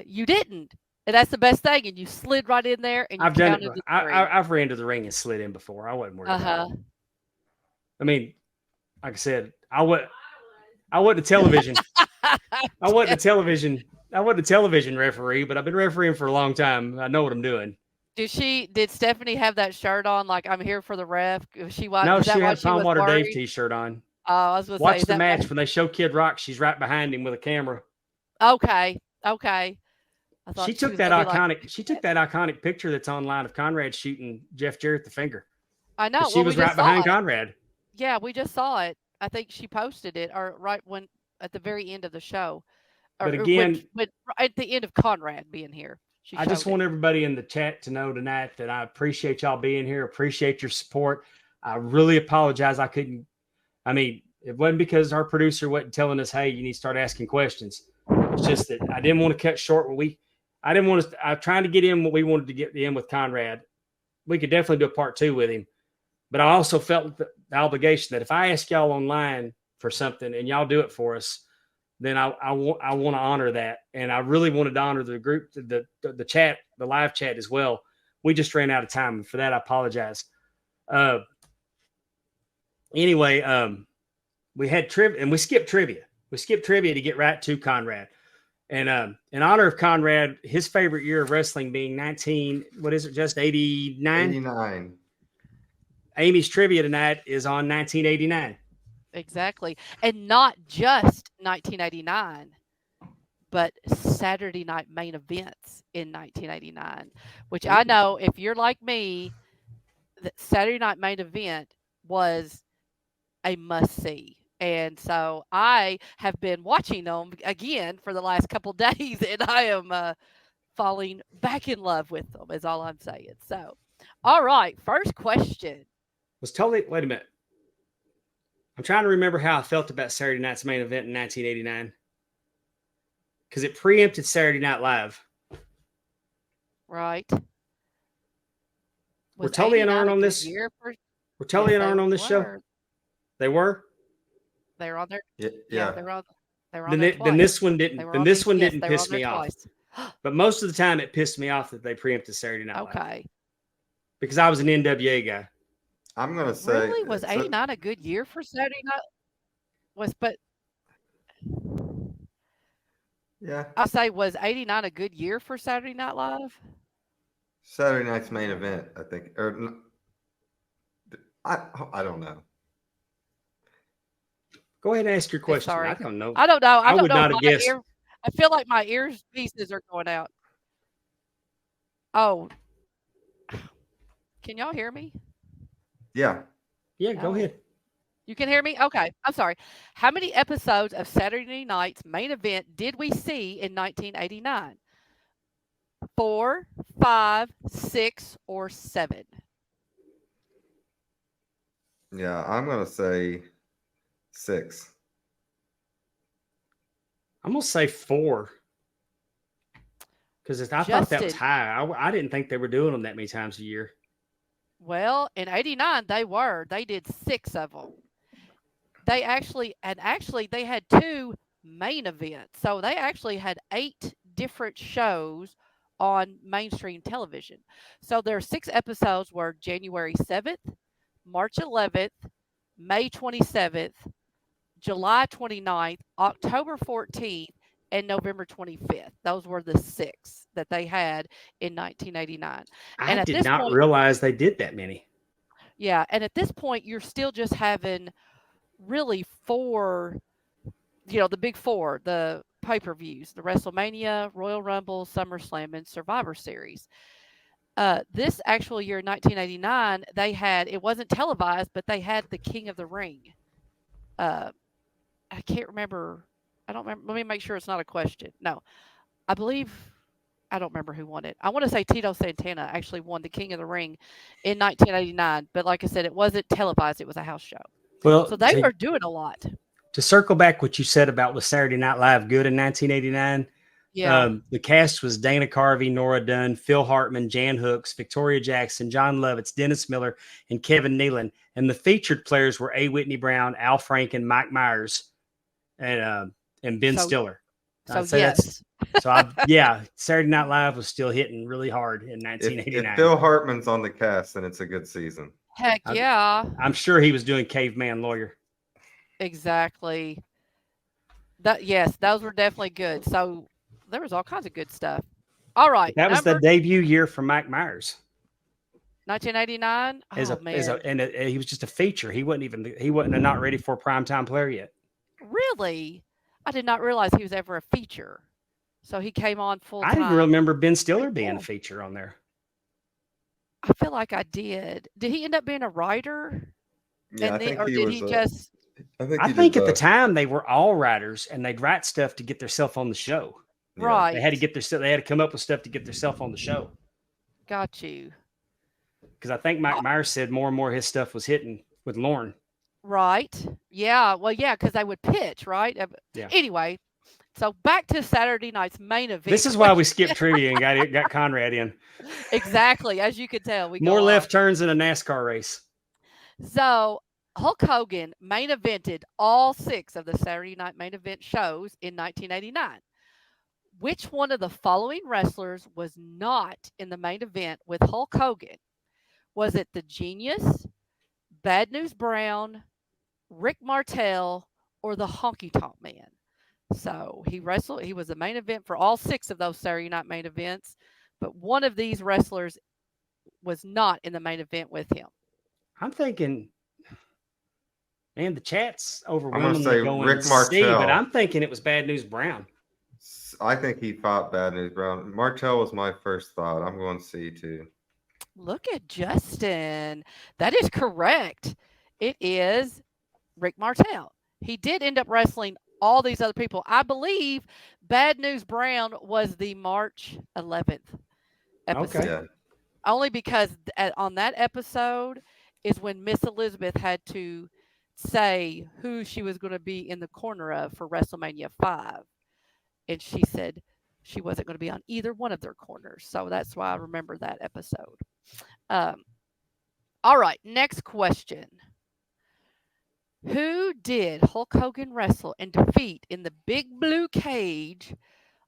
you didn't. And that's the best thing. And you slid right in there and you counted the 3. I've ran to the ring and slid in before. I wasn't worried about it. I mean, like I said, I wasn't a television. I wasn't a television referee, but I've been refereeing for a long time. I know what I'm doing. Did Stephanie have that shirt on? Like, I'm here for the ref. No, she had a Palm Water Dave t-shirt on. Oh, I was going to watch the match when they show Kid Rock. She's right behind him with a camera. Okay. She took that iconic picture that's online of Conrad shooting Jeff Jarrett the finger. I know. She was right behind Conrad. Yeah, we just saw it. I think she posted it, or right when at the very end of the show. But again, at the end of Conrad being here. I just want everybody in the chat to know tonight that I appreciate y'all being here. Appreciate your support. I really apologize. It wasn't because our producer wasn't telling us, hey, you need to start asking questions. It's just that I didn't want to cut short I'm trying to get in what we wanted to get in with Conrad. We could definitely do a part 2 with him. But I also felt the obligation that if I ask y'all online for something and y'all do it for us, then I want to honor that. And I really wanted to honor the group, the chat, the live chat as well. We just ran out of time. And for that, I apologize. Anyway, we had trivia and we skipped trivia. We skipped trivia to get right to Conrad. And in honor of Conrad, his favorite year of wrestling being 89? 89. Amy's trivia tonight is on 1989. Exactly. And not just 1989, but Saturday night main events in 1989, which I know if you're like me, the Saturday night main event was a must-see. And so I have been watching them again for the last couple of days, and I am falling back in love with them is all I'm saying. So, all right, first question. Wait a minute. I'm trying to remember how I felt about Saturday night's main event in 1989 because it preempted Saturday Night Live. Right. Was Tully and 89 Arn a on good this? year for? Were Tully Yes, and they Arn on this show? were. They were. They were on there. Yeah, Yeah, yeah. they were on. They were on Then, there then twice. this one They didn't. were Then on this the, one yes, didn't they were on piss there me off. twice. But most of the time, it pissed me off that they preempted Saturday Night Live Okay. because I was an NWA guy. I'm gonna say Really? Was so- 89 a good year for Saturday Night? But yeah. I say, was 89 a good year for Saturday Night Live? Saturday night's main event, I think, I don't know. Go ahead and ask your question. Sorry. I don't know. I don't know. I don't would know. not have My guessed. I feel like my ears pieces are going out. Oh, can y'all hear me? Yeah. Yeah, go Oh. ahead. You can hear me? Okay. I'm sorry. How many episodes of Saturday Night's main event did we see in 1989? 4, 5, 6, or 7? Yeah, I'm gonna say 6. I'm gonna say 4 because I thought that was Justin. high. I didn't think they were doing them that many times a year. Well, in 89, they were. They did 6 of them. They actually they had 2 main events. So they actually had 8 different shows on mainstream television. So their 6 episodes were January 7th, March 11th, May 27th, July 29th, October 14th, and November 25th. Those were the 6 that they had in 1989. I And at did this not point, realize they did that many. yeah, and at this point, you're still just having really 4, the big 4, the pay-per-views, the WrestleMania, Royal Rumble, SummerSlam, and Survivor Series. This actual year, 1989, it wasn't televised, but they had the King of the Ring. I can't remember. I don't remember. Let me make sure it's not a question. No, I don't remember who won it. I want to say Tito Santana actually won the King of the Ring in 1989. But like I said, it wasn't televised. It was a house show. Well, So they were doing a lot. To circle back what you said about was Saturday Night Live good in 1989? Yeah. The cast was Dana Carvey, Nora Dunn, Phil Hartman, Jan Hooks, Victoria Jackson, John Lovitz, Dennis Miller, and Kevin Nealon. And the featured players were A. Whitney Brown, Al Franken, Mike Myers, and Ben Stiller. So yes. Saturday Night Live was still hitting really hard in If 1989. Phil Hartman's on the cast, then it's a good season. Heck yeah. I'm sure he was doing Caveman Lawyer. Exactly. Yes, those were definitely good. So there was all kinds of good stuff. All right. That was the debut year for Mike Myers. 1989. He was just a feature. He wasn't a not ready for a primetime player yet. Really? I did not realize he was ever a feature. So he came on full time. I didn't remember Ben Stiller being a feature on there. I feel like I did. Did he end up being a writer? Yeah, I think he was. I think at the time they were all writers and they'd write stuff to get themselves on the show. Yeah. Right. They had to come up with stuff to get themselves on the show. Got you. Because I think Mike Myers said more and more his stuff was hitting with Lauren. Right. Yeah. Well, yeah, because they would pitch, right? Yeah. Anyway, so back to Saturday night's main event. This is why we skipped trivia and got Conrad in. Exactly. As you could tell. More left turns in a NASCAR race. So Hulk Hogan main evented all 6 of the Saturday Night main event shows in 1989. Which one of the following wrestlers was not in the main event with Hulk Hogan? Was it the Genius, Bad News Brown, Rick Martel, or the Honky Tonk Man? So he was the main event for all 6 of those Saturday Night main events, but one of these wrestlers was not in the main event with him. I'm thinking, man, the chat's overwhelmingly going Rick Martel, but I'm thinking it was Bad News Brown. I think he fought Bad News Brown. Martel was my first thought. I'm going C too. Look at Justin. That is correct. It is Rick Martel. He did end up wrestling all these other people. I believe Bad News Brown was the March 11th episode. Okay. Yeah. Only because on that episode is when Miss Elizabeth had to say who she was going to be in the corner of for WrestleMania 5. And she said she wasn't going to be on either one of their corners. So that's why I remember that episode. All right, next question. Who did Hulk Hogan wrestle and defeat in the Big Blue Cage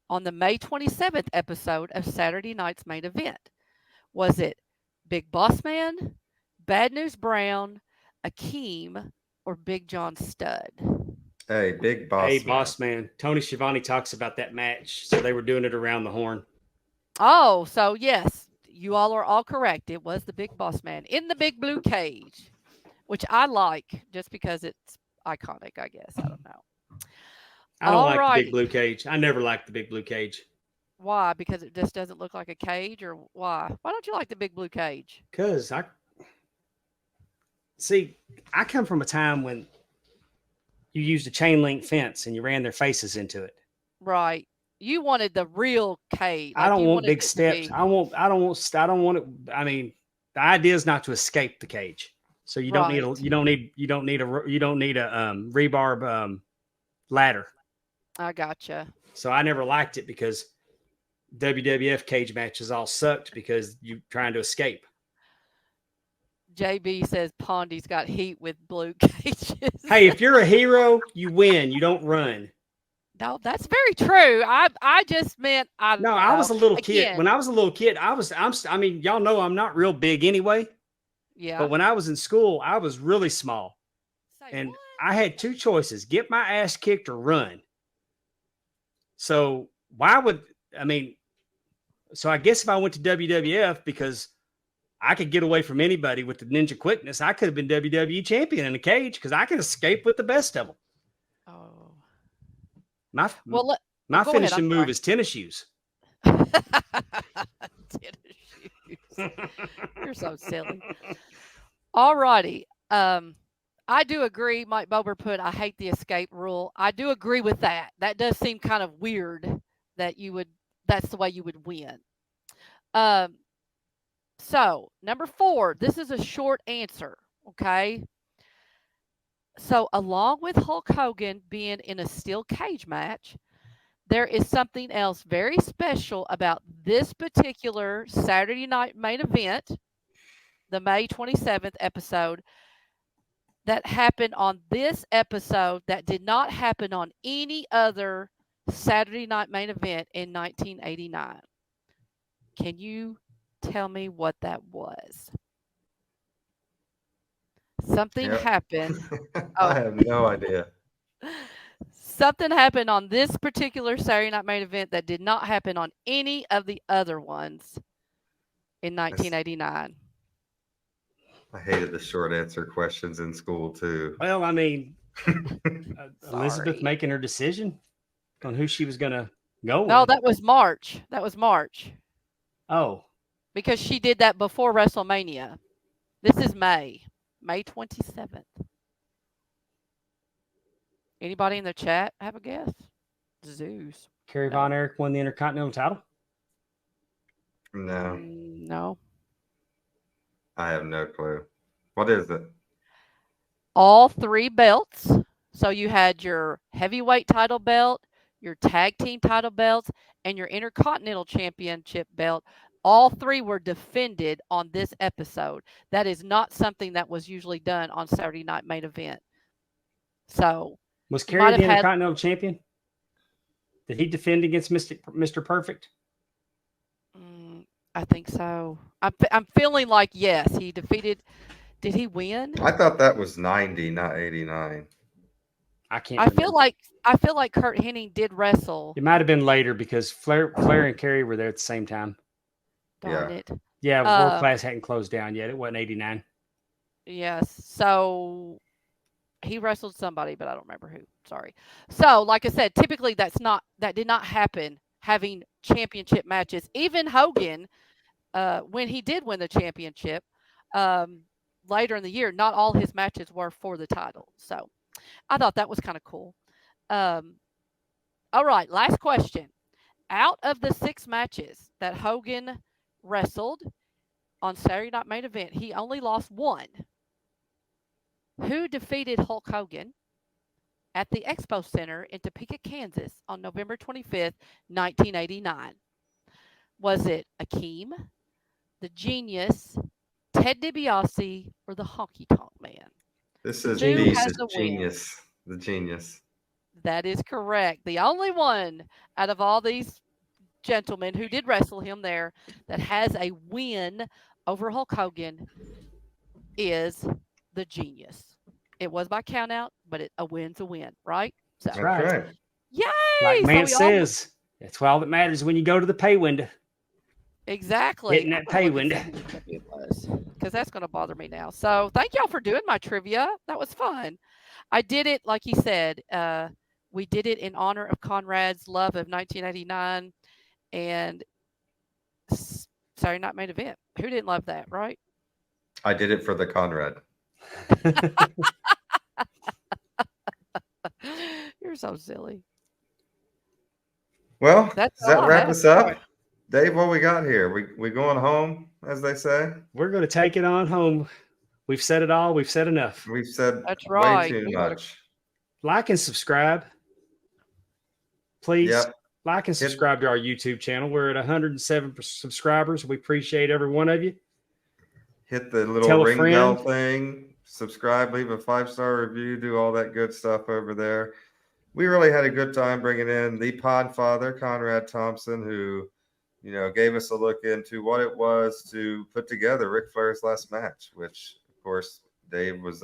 on the May 27th episode of Saturday Night's Main Event? Was it Big Boss Man, Bad News Brown, Akeem, or Big John Studd? Hey, big boss. Hey, man. boss man. Tony Schiavone talks about that match. So they were doing it around the horn. Oh, so yes, you all are all correct. It was the Big Boss Man in the Big Blue Cage, which I like just because it's iconic, I guess. I don't know. I don't like the Alrighty. big blue cage. I never liked the big blue cage. Why? Because it just doesn't look like a cage, or why? Why don't you like the Big Blue Cage? Because I come from a time when you used a chain link fence and you ran their faces into it. Right. You wanted the real cage. I don't you want wanted big it to steps. be- I don't want it. I mean, the idea is not to escape the cage. So you don't need Right. a rebarb ladder. I gotcha. So I never liked it because WWF cage matches all sucked because you trying to escape. JB says Pondy's got heat with blue cages. Hey, if you're a hero, you win. You don't run. No, that's very true. I just meant I was a little kid. Again. When I was a little kid, I mean, y'all know I'm not real big anyway. Yeah. But when I was in school, I was really small. Say And what? I had two choices: get my ass kicked or run. So so I guess if I went to WWF, because I could get away from anybody with the ninja quickness, I could have been WWE champion in a cage because I could escape with the best of them. Oh. My Well, my go ahead, finishing I'm move sorry. is tennis shoes. Tennis shoes. You're so silly. All righty. I do agree. Mike Bober put, I hate the escape rule. I do agree with that. That does seem kind of weird that that's the way you would win. So number 4, this is a short answer. Okay. So along with Hulk Hogan being in a steel cage match, there is something else very special about this particular Saturday Night Main Event, the May 27th episode, that happened on this episode that did not happen on any other Saturday Night Main Event in 1989. Can you tell me what that was? Something Yep. happened. I have no idea. Something happened on this particular Saturday Night Main Event that did not happen on any of the other ones in 1989. I hated the short answer questions in school too. Well, I mean, Elizabeth Sorry. making her decision on who she was going to go No, with. that was March. That was March Oh, because she did that before WrestleMania. This is May 27th. Anybody in the chat have a guess? Zeus. Kerry No. Von Erich won the Intercontinental title. No, No. I have no clue. What is it? All 3 belts. So you had your heavyweight title belt, your tag team title belts, and your Intercontinental Championship belt. All 3 were defended on this episode. That is not something that was usually done on Saturday Night Main Event. So Was You Kerry might the have had- Intercontinental champion? Did he defend against Mr. Perfect? I think so. I'm feeling like yes, he defeated. Did he win? I thought that was 90, not 89. I can't. I feel remember. like Kurt Hennig did wrestle. It might have been later because Flair and Kerry were there at the same time. Darn Yeah. it. Yeah, Uh, World Class hadn't closed down yet. It wasn't 89. Yes. So he wrestled somebody, but I don't remember who. Sorry. So, like I said, typically that did not happen, having championship matches. Even Hogan, when he did win the championship, later in the year, not all his matches were for the title. So I thought that was kind of cool. All right, last question. Out of the 6 matches that Hogan wrestled on Saturday Night Main Event, he only lost 1. Who defeated Hulk Hogan at the Expo Center in Topeka, Kansas on November 25th, 1989? Was it Akeem, the Genius, Ted DiBiase or the Honky Tonk Man? This is Who the has the win? genius. The genius. That is correct. The only one out of all these gentlemen who did wrestle him there that has a win over Hulk Hogan is the genius. It was by count out, but a win's a win, right? So, That's right. right. yay! Like So man we all- says, that's all that matters when you go to the pay window. exactly. Hitting that pay window. Because that's going to bother me now. So thank y'all for doing my trivia. That was fun. I did it, like he said, we did it in honor of Conrad's love of 1989 and Saturday Night Main Event. Who didn't love that, right? I did it for the Conrad. You're so silly. Well, That's does that all I wrap have. us up? Dave, what we got here? We going home, as they say? We're going to take it on home. We've said it all. We've said enough. We've said That's way right. too We gotta- much. Like and subscribe. Please Yep. like and subscribe to our YouTube channel. We're at 107 subscribers. We appreciate every one of you. Hit the Tell little a ring friend. bell thing. Subscribe, leave a 5-star review, do all that good stuff over there. We really had a good time bringing in the Podfather, Conrad Thompson, who, gave us a look into what it was to put together Ric Flair's last match, which, of course, Dave was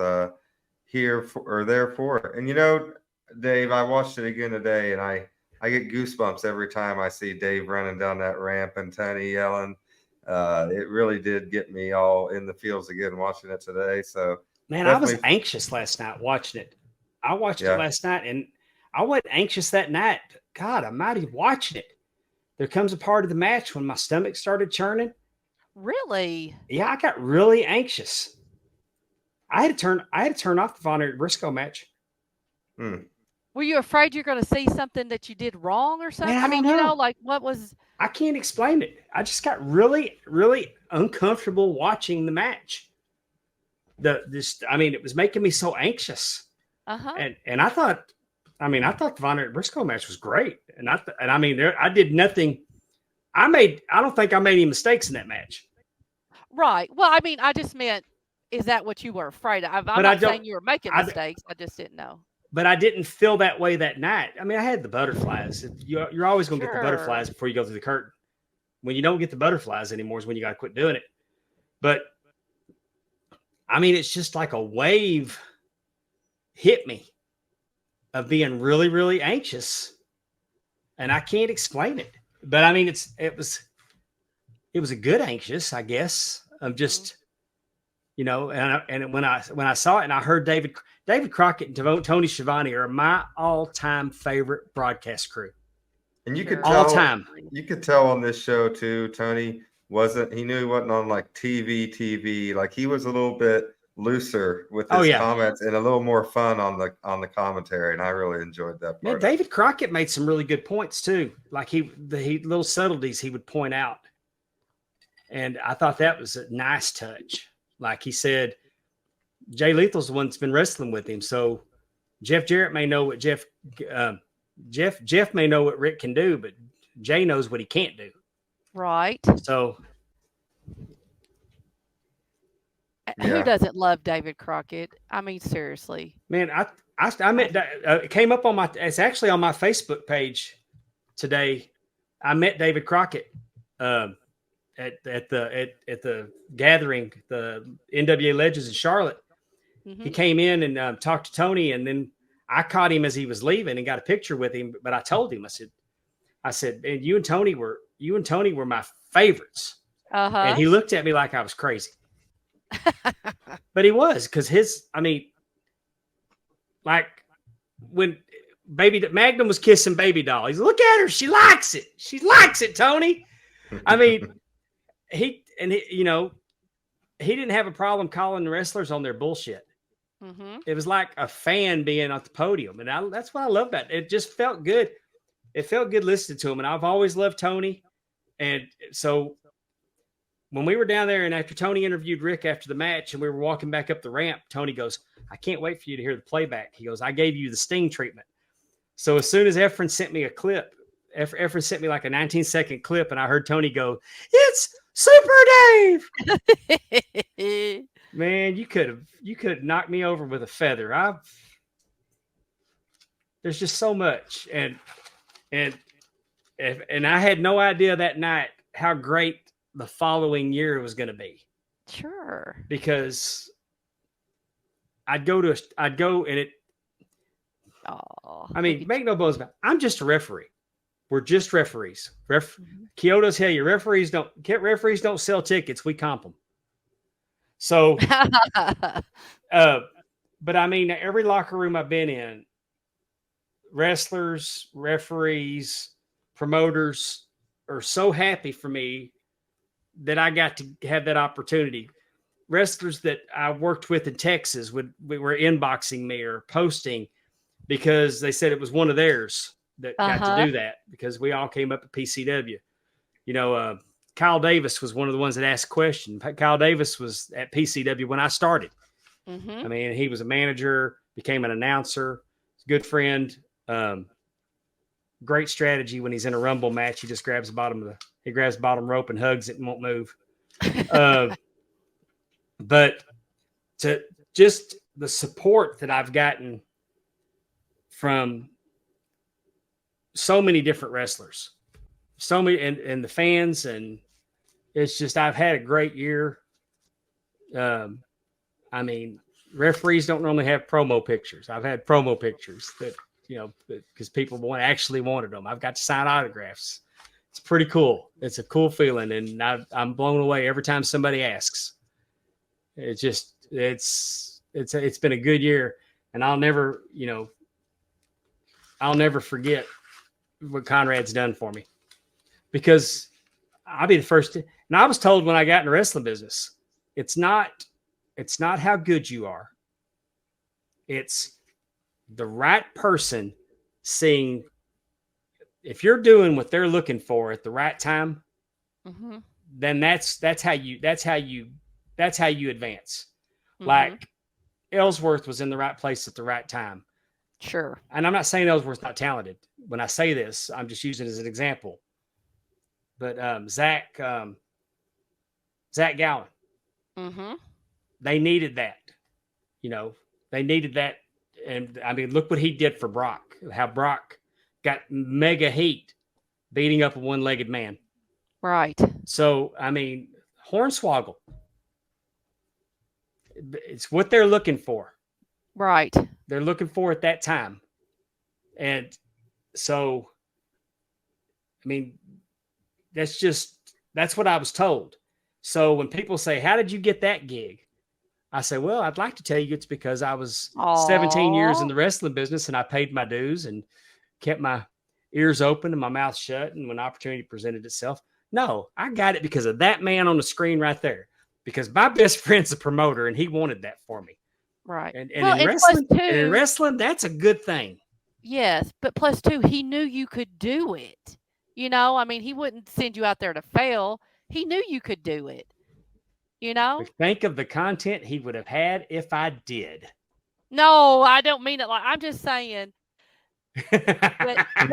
here for, or there for. And Dave, I watched it again today, and I get goosebumps every time I see Dave running down that ramp and Tony yelling. It really did get me all in the feels again watching it today. So, man, I was anxious last night watching it. I watched it last night, and I wasn't anxious that night. God, I'm not even watching it. There comes a part of the match when my stomach started churning. Really? Yeah, I got really anxious. I had to turn off the Von Erich Briscoe match. Were you afraid you're going to see something that you did wrong or something? Man, I mean, don't know. like what was? I can't explain it. I just got really, really uncomfortable watching the match. It was making me so anxious. And I thought the Von Erich Briscoe match was great. I did nothing. I don't think I made any mistakes in that match. Right. Well, I just meant, is that what you were afraid of? I'm not saying you were making mistakes. I just didn't know. But I didn't feel that way that night. I mean, I had the butterflies. You're always going to get the butterflies before you go through the curtain. When you don't get the butterflies anymore is when you got to quit doing it. But, it's just like a wave hit me of being really, really anxious. And I can't explain it. But, it was a good anxious, I guess. I'm just, and when I saw it and I heard David Crockett and Tony Schiavone are my all-time favorite broadcast crew. And you could all tell, time. You could tell on this show too, Tony he knew he wasn't on like TV. Like he was a little bit looser with his comments and a little more fun on the commentary. And I really enjoyed that part. Man, David Crockett made some really good points too. Like he little subtleties he would point out. And I thought that was a nice touch. Like he said, Jay Lethal's the one that's been wrestling with him. So Jeff Jarrett may know what Jeff may know what Rick can do, but Jay knows what he can't do. Right. So who doesn't love David Crockett? Seriously. Man, I met it came up on it's actually on my Facebook page today. I met David Crockett at the gathering, the NWA Legends in Charlotte. Mm-hmm. He came in and talked to Tony, and then I caught him as he was leaving and got a picture with him. But I told him, I said, man, you and Tony were my favorites. And he looked at me like I was crazy. But he was, because like when Magnum was kissing Baby Doll, he's look at her, she likes it. She likes it, Tony. He didn't have a problem calling the wrestlers on their bullshit. Mm-hmm. It was like a fan being at the podium. And that's what I love about it. It just felt good. It felt good listening to him. And I've always loved Tony. And so when we were down there and after Tony interviewed Rick after the match and we were walking back up the ramp, Tony goes, I can't wait for you to hear the playback. He goes, I gave you the Sting treatment. So as soon as Efren sent me a clip, Efren sent me like a 19-second clip, and I heard Tony go, "It's Super Dave." Man, you could have knocked me over with a feather. There's just so much, and I had no idea that night how great the following year was going to be. Sure. Because I'd go and it. Oh, I mean, make no bones about it. I'm just a referee. We're just referees. Kyoto tell you referees don't sell tickets. We comp them. So, but I mean, every locker room I've been in, wrestlers, referees, promoters are so happy for me that I got to have that opportunity. Wrestlers that I worked with in Texas were inboxing me or posting because they said it was one of theirs that got to do that, because we all came up at PCW. You know, Kyle Davis was one of the ones that asked a question. Kyle Davis was at PCW when I started. I mean, he was a manager, became an announcer, good friend. Great strategy when he's in a Rumble match. He just grabs the bottom rope and hugs it and won't move. But to just the support that I've gotten from so many different wrestlers, so many, and the fans, and it's just, I've had a great year. I mean, referees don't normally have promo pictures. I've had promo pictures that, you know, because people actually wanted them. I've got to sign autographs. It's pretty cool. It's a cool feeling, and I'm blown away every time somebody asks. It's just, it's been a good year, and I'll never forget what Conrad's done for me, because I'll be the first to, and I was told when I got in the wrestling business, it's not how good you are. It's the right person seeing if you're doing what they're looking for at the right time, then that's how you advance. Like Ellsworth was in the right place at the right time. Sure. And I'm not saying Ellsworth's not talented. When I say this, I'm just using it as an example. But Zach Gowen, they needed that. You know, they needed that. And I mean, look what he did for Brock, how Brock got mega heat beating up a one-legged man. Right. So, I mean, Hornswoggle, it's what they're looking for. Right. They're looking for at that time. And so, I mean, that's what I was told. So when people say, how did you get that gig? I say, well, I'd like to tell you it's because I was 17 years in the wrestling business, and I paid my dues and kept my ears open and my mouth shut. And when opportunity presented itself, no, I got it because of that man on the screen right there, because my best friend's a promoter and he wanted that for me. Right. And in wrestling, that's a good thing. Yes. But plus two, he knew you could do it. You know, I mean, he wouldn't send you out there to fail. He knew you could do it. You know? Think of the content he would have had if I did. No, I don't mean it like, I'm just saying. But he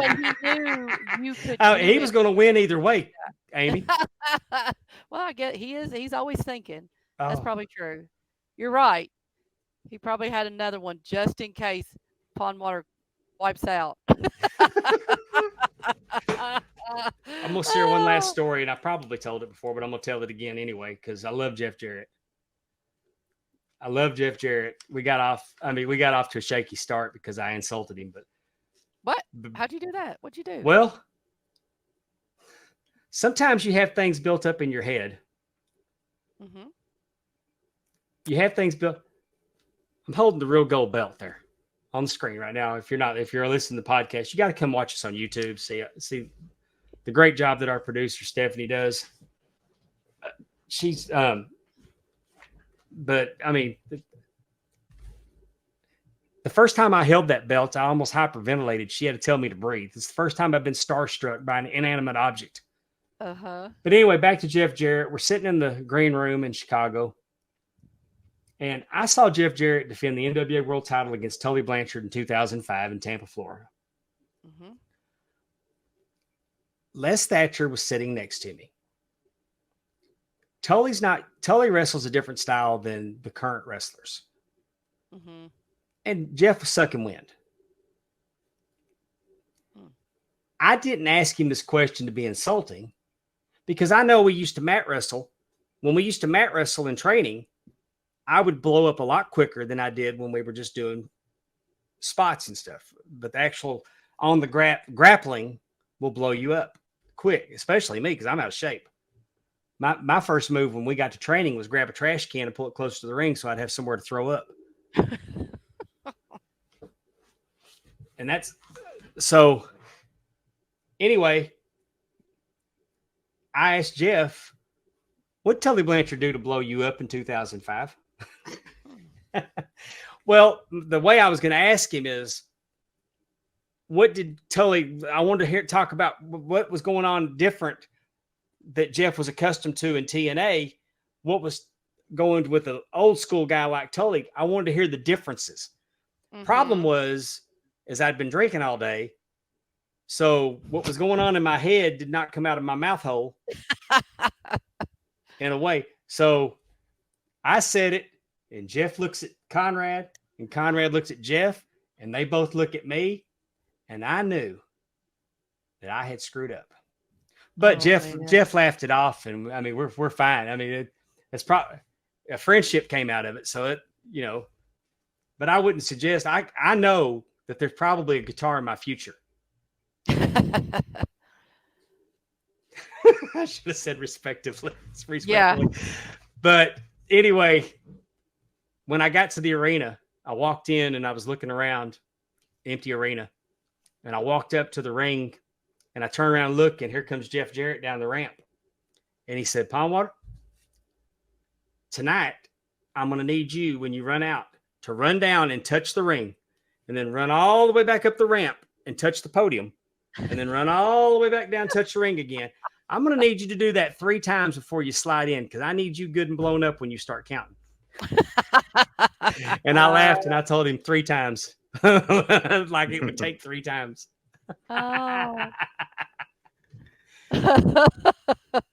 knew you could. He was going to win either way, Amy. Well, I get he's always thinking. That's probably true. You're right. He probably had another one just in case Pond Water wipes out. I'm going to share one last story, and I probably told it before, but I'm going to tell it again anyway, because I love Jeff Jarrett. We got off to a shaky start because I insulted him. But what? How'd you do that? What'd you do? Well, sometimes you have things built up in your head. You have things built. I'm holding the real gold belt there on the screen right now. If you're listening to the podcast, you got to come watch us on YouTube. See the great job that our producer Stephanie does. She's but I mean, the first time I held that belt, I almost hyperventilated. She had to tell me to breathe. It's the first time I've been starstruck by an inanimate object. But anyway, back to Jeff Jarrett. We're sitting in the green room in Chicago, and I saw Jeff Jarrett defend the NWA World Title against Tully Blanchard in 2005 in Tampa, Florida. Les Thatcher was sitting next to me. Tully wrestles a different style than the current wrestlers. Mm-hmm. And Jeff was sucking wind. I didn't ask him this question to be insulting because I know we used to mat wrestle. When we used to mat wrestle in training, I would blow up a lot quicker than I did when we were just doing spots and stuff. But the actual on the grappling will blow you up quick, especially me because I'm out of shape. My first move when we got to training was grab a trash can and pull it close to the ring so I'd have somewhere to throw up. And that's so anyway, I asked Jeff, what did Tully Blanchard do to blow you up in 2005? Well, the way I was going to ask him is, what did Tully, I wanted to talk about what was going on different that Jeff was accustomed to in TNA. What was going with an old school guy like Tully? I wanted to hear the differences. Mm-hmm. Problem was, is I'd been drinking all day. So what was going on in my head did not come out of my mouth hole in a way. So I said it, and Jeff looks at Conrad, and Conrad looks at Jeff, and they both look at me, and I knew that I had screwed up. But Jeff laughed it off, and I mean we're fine. I mean it's probably a friendship came out of it, so it But I wouldn't suggest. I know that there's probably a guitar in my future. I should have said respectively. Yeah. But anyway, when I got to the arena, I walked in and I was looking around, empty arena. And I walked up to the ring and I turned around and look, and here comes Jeff Jarrett down the ramp. And he said, Pondwater, tonight I'm going to need you when you run out to run down and touch the ring and then run all the way back up the ramp and touch the podium and then run all the way back down, touch the ring again. I'm going to need you to do that 3 times before you slide in because I need you good and blown up when you start counting. And I laughed and I told him 3 times. Like it would take 3 times. Oh.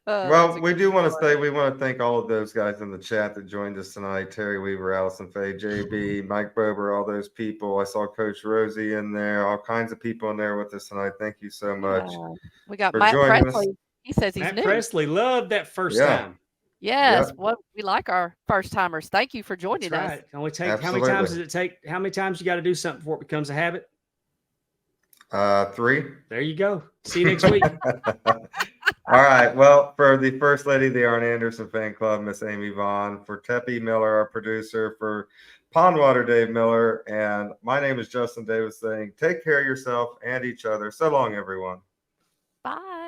Well, we do want to say we want to thank all of those guys in the chat that joined us tonight. Terry Weaver, Allison Faye, JB, Mike Bober, all those people. I saw Coach Rosie in there, all kinds of people in there with us tonight. Thank you so much. We got for Matt joining Presley. us. He says he's Matt new. Presley loved that first time. Yes. Yeah. Well, we like our first timers. Thank you for joining That's us. right. Only take Absolutely. how many times does it take? How many times you got to do something before it becomes a habit? 3. There you go. See you next week. All right. Well, for the First Lady of the Arn Anderson Fan Club, Miss Amy Vaughn, for Teppy Miller, our producer, for Pondwater Dave Miller, and my name is Justin Davis saying take care of yourself and each other. So long, everyone. Bye.